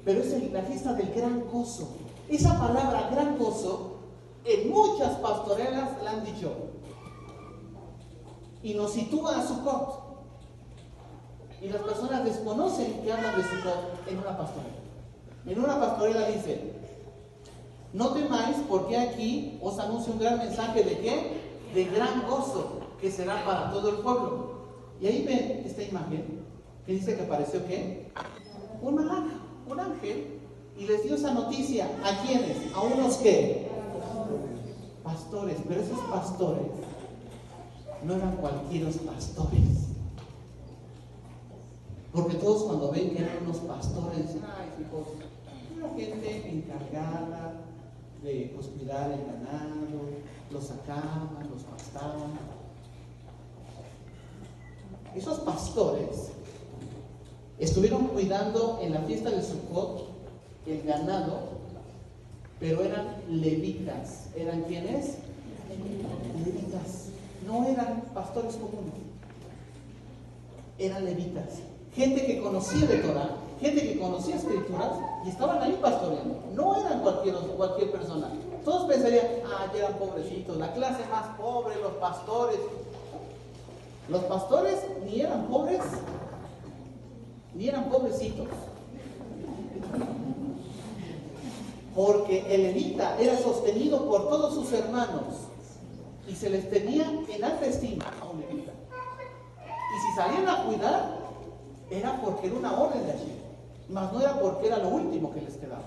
Pero es la fiesta del gran gozo. Esa palabra gran gozo, en muchas pastorelas la han dicho. Y nos sitúa a Sukkot. Y las personas desconocen que hablan de Sukkot en una pastorela. En una pastorela dice: no temáis, porque aquí os anuncio un gran mensaje de ¿qué? De gran gozo, que será para todo el pueblo. Y ahí ven esta imagen que dice que apareció ¿qué? Un malaj, un ángel, y les dio esa noticia. ¿A quiénes? A unos ¿qué? Pastores. Pero esos pastores no eran cualquiera pastores. Porque todos cuando ven que eran unos pastores dicen: ay, hijos, una gente encargada de cuidar el ganado, los sacaban, los pastaban. Esos pastores estuvieron cuidando en la fiesta de Sukkot el ganado, pero eran levitas. ¿Eran quiénes? Levitas. No eran pastores comunes, eran levitas. Gente que conocía de Torah, gente que conocía escrituras y estaban ahí pastoreando. No eran cualquier persona. Todos pensarían: ah, ya eran pobrecitos, la clase más pobre, los pastores. Los pastores ni eran pobres, ni eran pobrecitos. Porque el levita era sostenido por todos sus hermanos y se les tenía en alta estima a un levita. Y si salían a cuidar, era porque era una orden de Hashem, mas no era porque era lo último que les quedaba.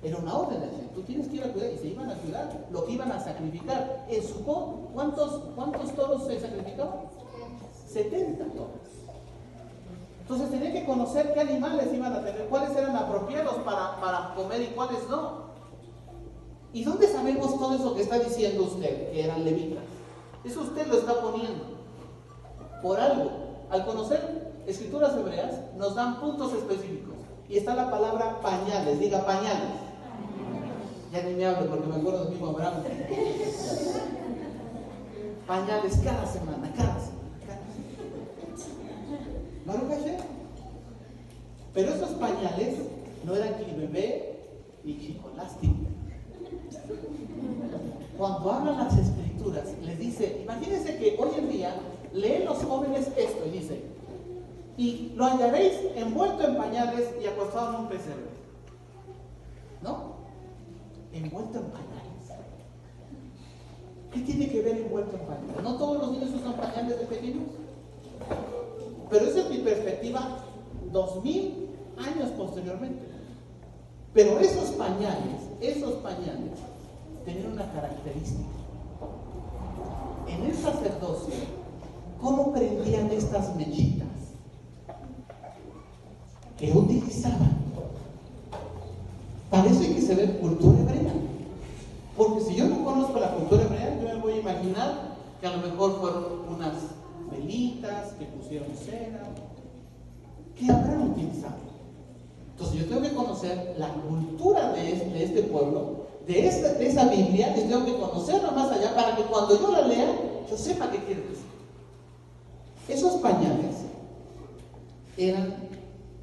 Era una orden de Hashem. Tú tienes que ir a cuidar, y se iban a cuidar lo que iban a sacrificar. En Sukkot, ¿cuántos toros se sacrificaban? 70 toros. Entonces tenían que conocer qué animales iban a tener, cuáles eran apropiados para comer y cuáles no. ¿Y dónde sabemos todo eso que está diciendo usted, que eran levitas? Eso usted lo está poniendo por algo. Al conocer escrituras hebreas, nos dan puntos específicos. Y está la palabra pañales, diga pañales. Ya ni me hable porque me acuerdo de mi hijo Abraham. Pañales cada semana, cada semana. Baruch Hashem. Pero esos pañales no eran ni bebé ni chicolástica. Cuando hablan las escrituras, les dice, imagínense que hoy en día leen los jóvenes esto y dice, y lo hallaréis envuelto en pañales y acostado en un pesebre. ¿No? Envuelto en pañales. ¿Qué tiene que ver envuelto en pañales? ¿No todos los niños usan pañales de pequeños? Pero esa es mi perspectiva 2000 años posteriormente. Pero esos pañales tenían una característica. En el sacerdocio, ¿cómo prendían estas mechitas? ¿Qué utilizaban? Parece que se ve cultura hebrea. Porque si yo no conozco la cultura hebrea, yo me voy a imaginar que a lo mejor fueron unas velitas que pusieron cera. ¿Qué habrán utilizado? Entonces yo tengo que conocer la cultura de este pueblo, de esa Biblia, y tengo que conocerla más allá para que cuando yo la lea, yo sepa qué quiere decir. Esos pañales eran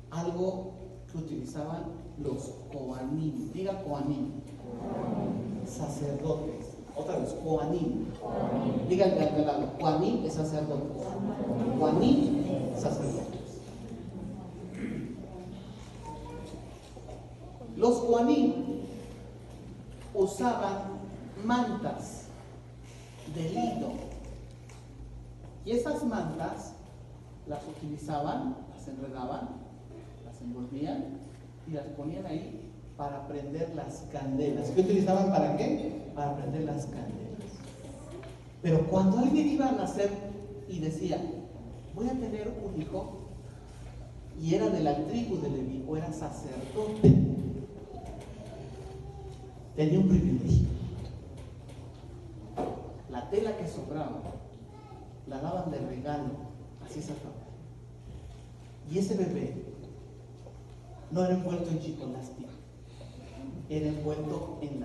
algo que utilizaban los Kohanim. Diga Kohanim. Sacerdotes. Otra vez, Kohanim. Diga el de lado. Kohanim es sacerdotes. Kohanim, sacerdotes. Los Kohanim usaban mantas de lino. Y esas mantas las utilizaban, las enredaban, las envolvían y las ponían ahí para prender las candelas. ¿Qué utilizaban para qué? Para prender las candelas. Pero cuando alguien iba a nacer y decía, voy a tener un hijo, y era de la tribu de Leví, o era sacerdote, tenía un privilegio. La tela que sobraba la daban de regalo, así esa familia. Y ese bebé no era envuelto en chicolástica, era envuelto en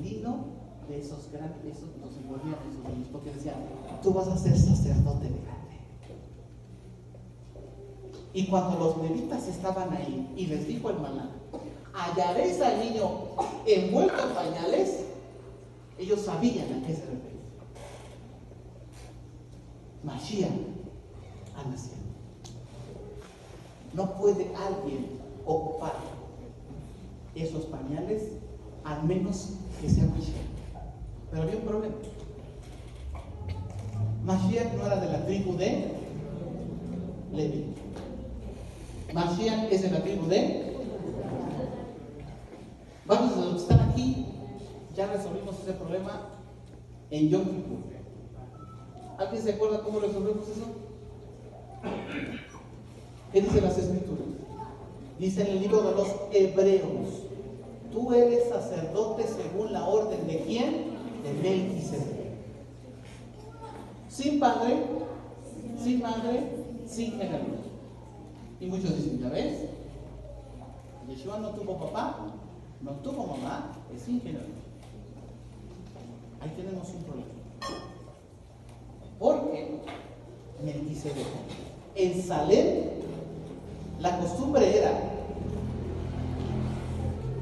lino de esos grandes, esos los envolvían esos niños, porque decían, tú vas a ser sacerdote de grande. Y cuando los levitas estaban ahí y les dijo el maná, hallaréis al niño envuelto en pañales, ellos sabían a qué se refería. Mashiach ha nacido. No puede alguien ocupar esos pañales al menos que sea Mashiach. Pero había un problema. Mashiach no era de la tribu de Leví. Mashiach es de la tribu de... Varios de los que están aquí ya resolvimos ese problema en Yom Kippur. ¿Alguien se acuerda cómo resolvemos eso? ¿Qué dicen las escrituras? Dice en el libro de los Hebreos, tú eres sacerdote según la orden de ¿quién? De Melquisedec. Sin padre, sin madre, sin genealogía. Y muchos dicen, ¿ya ves? Yeshua no tuvo papá, no tuvo mamá, es sin genealogía. Ahí tenemos un problema. Porque Melquisedec, en Salem, la costumbre era,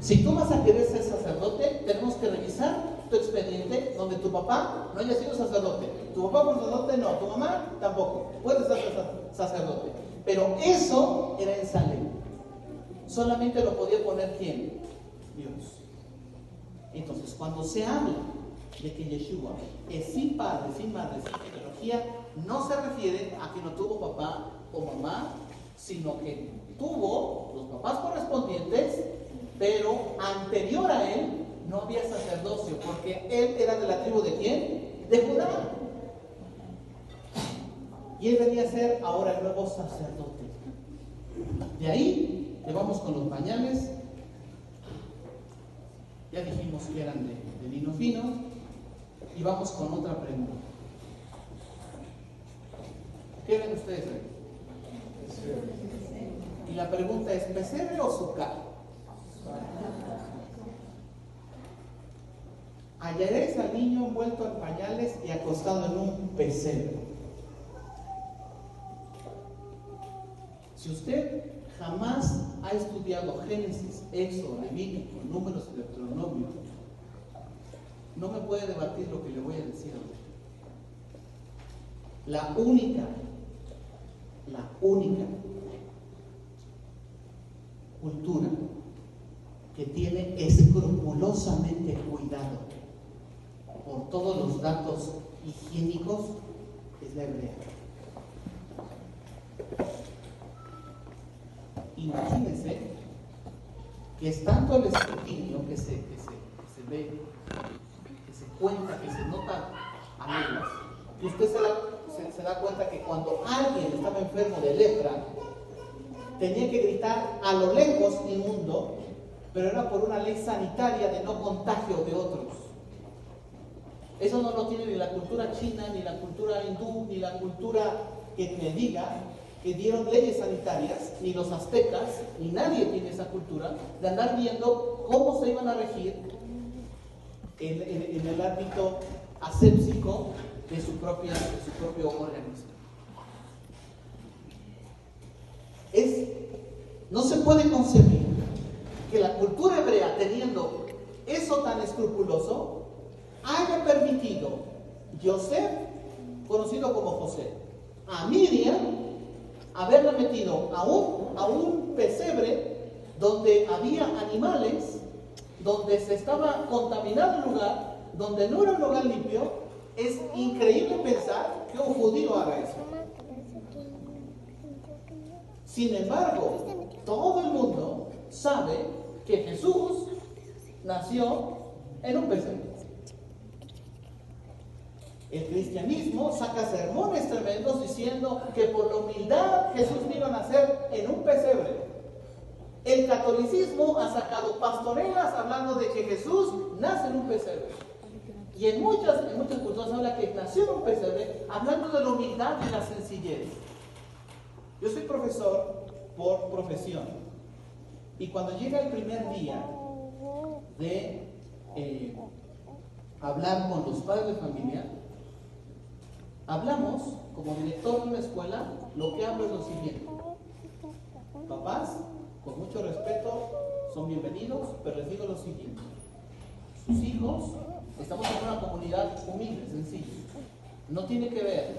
si tú vas a querer ser sacerdote, tenemos que revisar tu expediente donde tu papá no haya sido sacerdote. Tu papá fue sacerdote, no, tu mamá tampoco. Puedes ser sacerdote. Pero eso era en Salem. Solamente lo podía poner ¿quién? Dios. Entonces, cuando se habla de que Yeshua es sin padre, sin madre, sin genealogía, no se refiere a que no tuvo papá o mamá, sino que tuvo los papás correspondientes, pero anterior a él no había sacerdocio, porque él era de la tribu de ¿quién? De Judá. Y él venía a ser ahora el nuevo sacerdote. De ahí, le vamos con los pañales. Ya dijimos que eran de lino fino. Y vamos con otra pregunta. ¿Qué ven ustedes ahí? Y la pregunta es, ¿pesebre o sucá? Hallaréis al niño envuelto en pañales y acostado en un pesebre. Si usted jamás ha estudiado Génesis, Éxodo, Levítico, Números y Deuteronomio, no me puede debatir lo que le voy a decir ahora. La única cultura que tiene escrupulosamente cuidado por todos los datos higiénicos es la hebrea. Imagínense que es tanto el escrutinio que se ve, que se cuenta, que se nota a leguas, que usted se da cuenta que cuando alguien estaba enfermo de lepra, tenía que gritar a lo lejos inmundo, pero era por una ley sanitaria de no contagio de otros. Eso no lo tiene ni la cultura china, ni la cultura hindú, ni la cultura que me diga que dieron leyes sanitarias, ni los aztecas, ni nadie tiene esa cultura de andar viendo cómo se iban a regir en el ámbito aséptico de su propio organismo. No se puede concebir que la cultura hebrea, teniendo eso tan escrupuloso, haya permitido Yosef, conocido como José, a Miriam, haberla metido a un pesebre donde había animales, donde se estaba contaminado el lugar, donde no era un lugar limpio. Es increíble pensar que un judío haga eso. Sin embargo, todo el mundo sabe que Jesús nació en un pesebre. El cristianismo saca sermones tremendos diciendo que por la humildad Jesús vino a nacer en un pesebre. El catolicismo ha sacado pastorelas hablando de que Jesús nace en un pesebre. Y en muchas culturas habla que nació en un pesebre, hablando de la humildad y la sencillez. Yo soy profesor por profesión. Y cuando llega el primer día de hablar con los padres de familia, hablamos, como director de una escuela, lo que hablo es lo siguiente. Papás, con mucho respeto, son bienvenidos, pero les digo lo siguiente. Sus hijos, estamos en una comunidad humilde, sencilla. No tiene que ver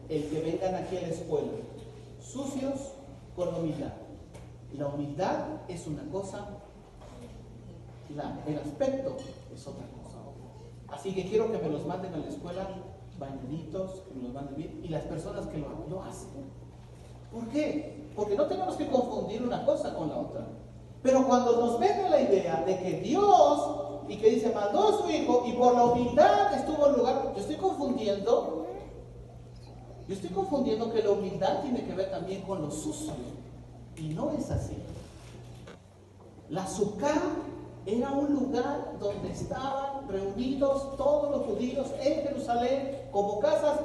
el que vengan aquí a la escuela sucios con la humildad. La humildad es una cosa, el aspecto es otra cosa. Así que quiero que me los manden a la escuela bañaditos, que me los manden bien, y las personas que lo hacen. ¿Por qué? Porque no tenemos que confundir una cosa con la otra. Pero cuando nos venden la idea de que Dios, y que dice, mandó a su hijo, y por la humildad estuvo en lugar, yo estoy confundiendo que la humildad tiene que ver también con lo sucio. Y no es así. La Sucá era un lugar donde estaban reunidos todos los judíos en Jerusalén, como casas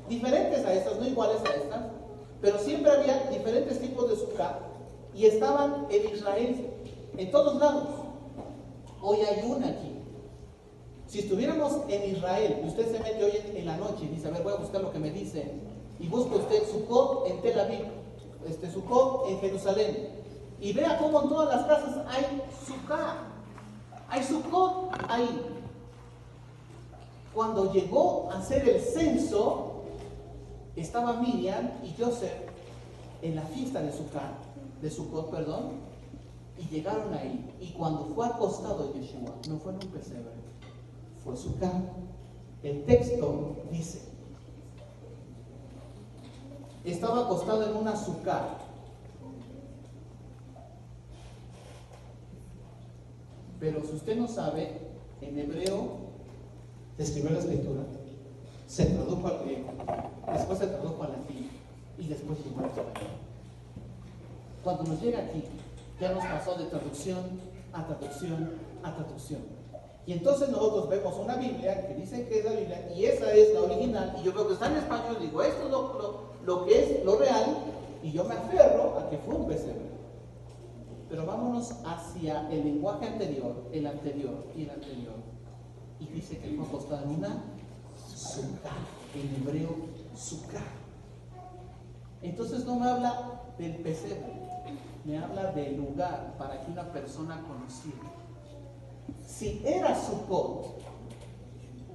diferentes a estas, no iguales a estas, pero siempre había diferentes tipos de Sucá, y estaban en Israel, en todos lados. Hoy hay una aquí. Si estuviéramos en Israel, y usted se mete hoy en la noche y dice, a ver, voy a buscar lo que me dice, y busca usted Sucot en Tel Aviv, Sucot en Jerusalén, y vea cómo en todas las casas hay Sucá, hay Sucot ahí. Cuando llegó a hacer el censo, estaba Miriam y Joseph en la fiesta de Sucot, y llegaron ahí. Y cuando fue acostado Yeshua, no fue en un pesebre, fue Sucá. El texto dice, estaba acostado en una Sucá. Pero si usted no sabe, en hebreo se escribió la escritura, se tradujo al griego, después se tradujo al latín y después llegó al español. Cuando nos llega aquí, ya nos pasó de traducción a traducción a traducción. Y entonces nosotros vemos una Biblia que dice que es la Biblia y esa es la original, y yo veo que está en español y digo, esto es lo que es lo real, y yo me aferro a que fue un pesebre. Pero vámonos hacia el lenguaje anterior, el anterior y el anterior. Y dice que fue acostada en una sukkah, en hebreo sukkah. Entonces no me habla del pesebre, me habla del lugar para que una persona conociera. Si era Sukkot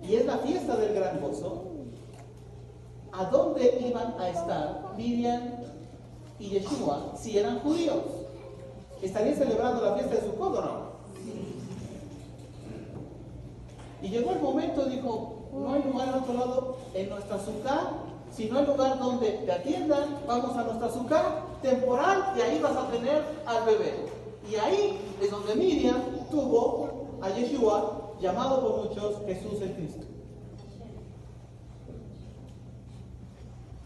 y es la fiesta del gran gozo, ¿a dónde iban a estar Miriam y Yeshua si eran judíos? ¿Estarían celebrando la fiesta de Sukkot o no? Y llegó el momento, dijo, no hay lugar en otro lado en nuestra sukkah, si no hay lugar donde te atiendan, vamos a nuestra sukkah temporal y ahí vas a tener al bebé. Y ahí es donde Miriam tuvo a Yeshua, llamado por muchos Jesús el Cristo.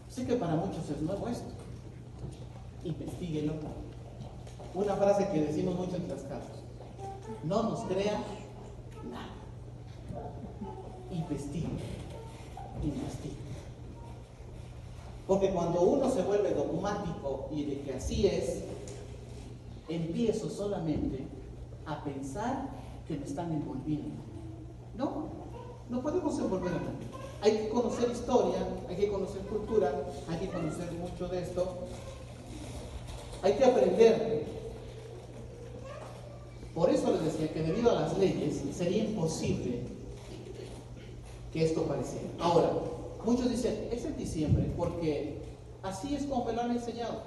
Así que para muchos es nuevo esto. Investíguelo. Una frase que decimos mucho en las casas: no nos crea nada. Investigue. Porque cuando uno se vuelve dogmático y de que así es, empiezo solamente a pensar que me están envolviendo. No podemos envolver a nadie. Hay que conocer historia, hay que conocer cultura, hay que conocer mucho de esto. Hay que aprender. Por eso les decía que debido a las leyes sería imposible que esto pareciera. Ahora, muchos dicen, es en diciembre, porque así es como me lo han enseñado.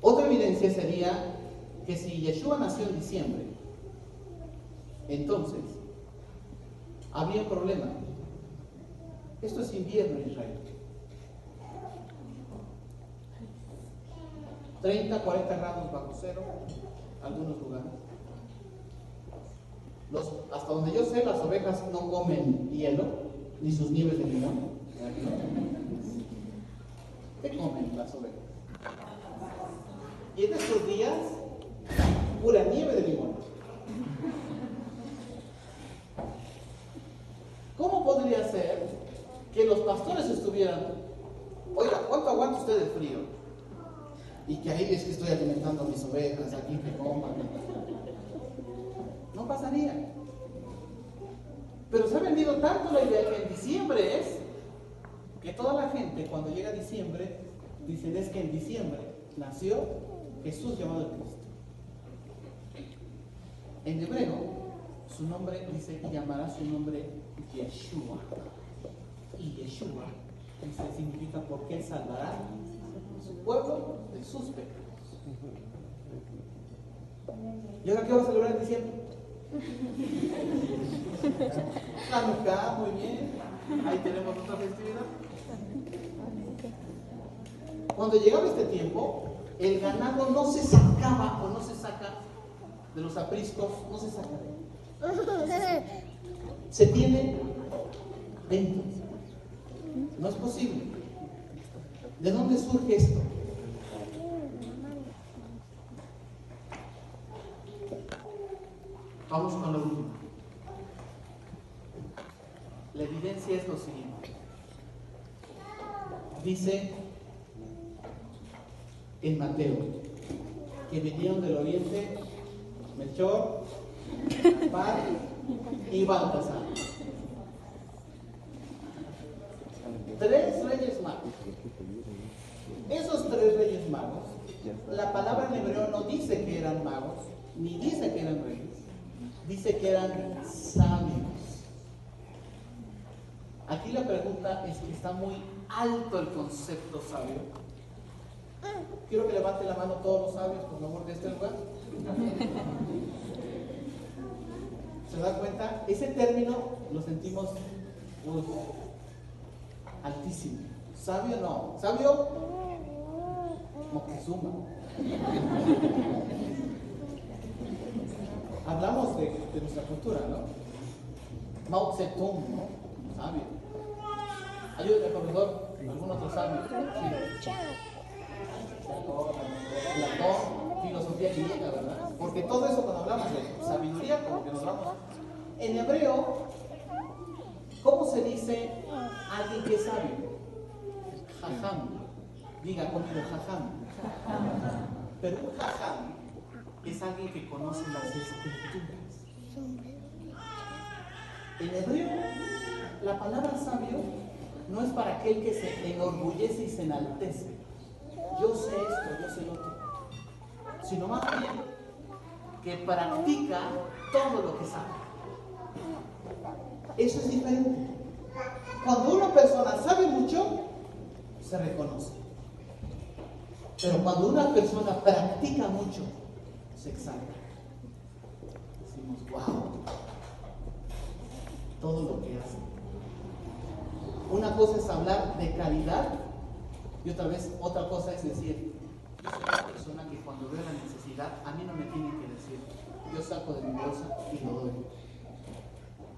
Otra evidencia sería que si Yeshua nació en diciembre, entonces había un problema. Esto es invierno en Israel. 30, 40 grados bajo cero, algunos lugares. Hasta donde yo sé, las ovejas no comen hielo, ni sus nieves de limón. ¿Qué comen las ovejas? Y en estos días, pura nieve de limón. ¿Cómo podría ser que los pastores estuvieran, oiga, ¿cuánto aguanta usted el frío? Y que ahí es que estoy alimentando a mis ovejas, aquí que coman. No pasaría. Pero se ha vendido tanto la idea que en diciembre es que toda la gente, cuando llega diciembre, dicen es que en diciembre nació Jesús llamado el Cristo. En hebreo, su nombre dice, y llamará su nombre Yeshua. Y Yeshua dice, significa porque Él salvará a su pueblo de sus pecados. ¿Y ahora qué vamos a celebrar en diciembre? Hanukkah, muy bien. Ahí tenemos otra festividad. Cuando llegaba este tiempo, el ganado no se sacaba o no se saca de los apriscos, no se saca de él. Se tiene dentro. No es posible. ¿De dónde surge esto? Vamos con lo último. La evidencia es lo siguiente. Dice en Mateo que vinieron del oriente Melchor, Gaspar y Baltasar. 3 reyes magos. Esos 3 reyes magos, la palabra en hebreo no dice que eran magos, ni dice que eran reyes, dice que eran sabios. Aquí la pregunta es que está muy alto el concepto sabio. Quiero que levante la mano todos los sabios, por favor, de este lugar. ¿Se dan cuenta? Ese término lo sentimos altísimo. Sabio no. Sabio, Moctezuma. Hablamos de nuestra cultura, ¿no? Mao Zedong, ¿no? Sabio. Ayúdame, profesor. ¿Algún otro sabio? Sí. Platón, filosofía griega, ¿verdad? Porque todo eso cuando hablamos de sabiduría, como que nos vamos. En hebreo, ¿cómo se dice a alguien que es sabio? Jajam. Diga conmigo, jajam. Pero un jajam es alguien que conoce las escrituras. En hebreo, la palabra sabio no es para aquel que se enorgullece y se enaltece. Yo sé esto, yo sé lo otro. Sino más bien que practica todo lo que sabe. Eso es diferente. Cuando una persona sabe mucho, se reconoce. Pero cuando una persona practica mucho, se exalta. Decimos, wow, todo lo que hace. Una cosa es hablar de calidad y otra cosa es decir, yo soy una persona que cuando veo la necesidad, a mí no me tienen que decir, yo saco de mi bolsa y lo doy.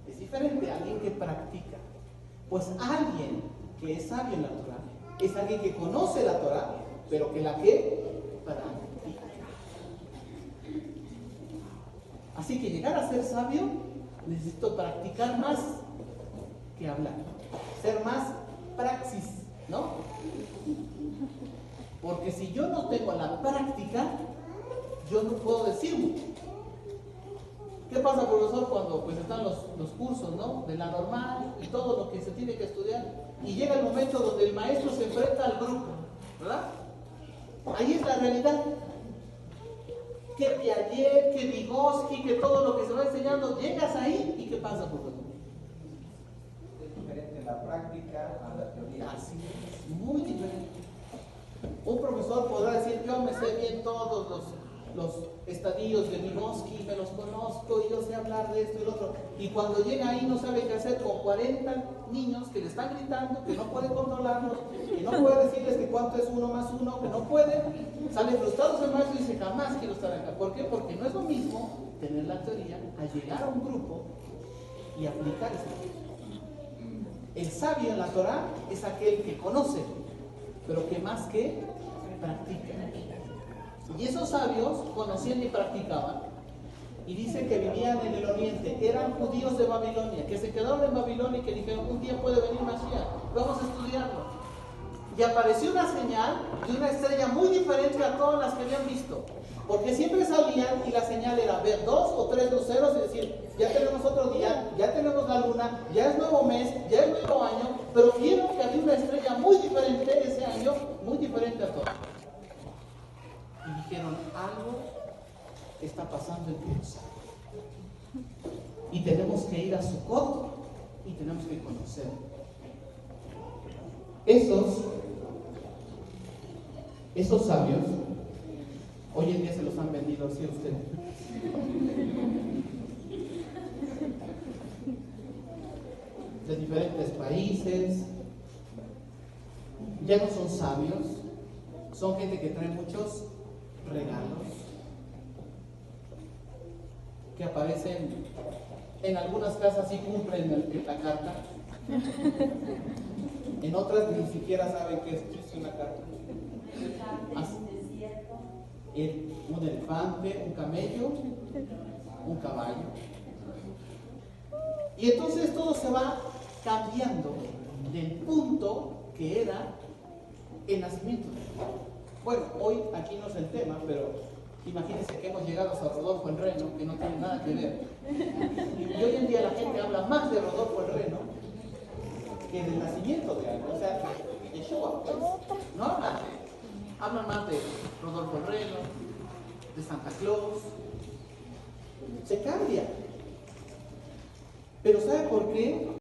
Es diferente a alguien que practica. Pues alguien que es sabio en la Torah es alguien que conoce la Torah, pero que la que practica. Así que llegar a ser sabio, necesito practicar más que hablar. Ser más praxis, ¿no? Porque si yo no tengo la práctica, yo no puedo decir mucho. ¿Qué pasa, profesor, cuando pues están los cursos, ¿no? De la normal y todo lo que se tiene que estudiar, y llega el momento donde el maestro se enfrenta al grupo, ¿verdad? Ahí es la realidad. Que Piaget, que Vygotsky, que todo lo que se va enseñando, llegas ahí y ¿qué pasa, profesor? Es diferente la práctica a la teoría. Así es, muy diferente. Un profesor podrá decir, yo me sé bien todos los estadios de Vygotsky, me los conozco y yo sé hablar de esto y lo otro. Y cuando llega ahí no sabe qué hacer con 40 niños que le están gritando, que no puede controlarlos, que no puede decirles que cuánto es 1 más 1, que no puede. Sale frustrado el maestro y dice, jamás quiero estar acá. ¿Por qué? Porque no es lo mismo tener la teoría a llegar a un grupo y aplicar esa teoría. El sabio en la Torah es aquel que conoce, pero que más que practica. Y esos sabios conocían y practicaban. Y dice que vivían en el oriente, eran judíos de Babilonia, que se quedaron en Babilonia y que dijeron, un día puede venir Mashiach, vamos a estudiarlo. Y apareció una señal de una estrella muy diferente a todas las que habían visto. Porque siempre salían y la señal era ver 2 o 3 luceros y decir, ya tenemos otro día, ya tenemos la luna, ya es nuevo mes, ya es nuevo año, pero vieron que había una estrella muy diferente ese año, muy diferente a todos. Y dijeron, algo está pasando en Dios. Y tenemos que ir a Sukkot y tenemos que conocer. Esos sabios, hoy en día se los han vendido así a ustedes. De diferentes países, ya no son sabios, son gente que trae muchos regalos, que aparecen en algunas casas y cumplen la carta, en otras ni siquiera saben qué es una carta. Un elefante, un camello, un caballo. Y entonces todo se va cambiando del punto que era el nacimiento. Bueno, hoy aquí no es el tema, pero imagínense que hemos llegado a Rodolfo el Reno, que no tiene nada que ver. Y hoy en día la gente habla más de Rodolfo el Reno que del nacimiento de algo. O sea, Yeshua, pues, no hablan más de Rodolfo el Reno, de Santa Claus. Se cambia. Pero ¿sabe por qué?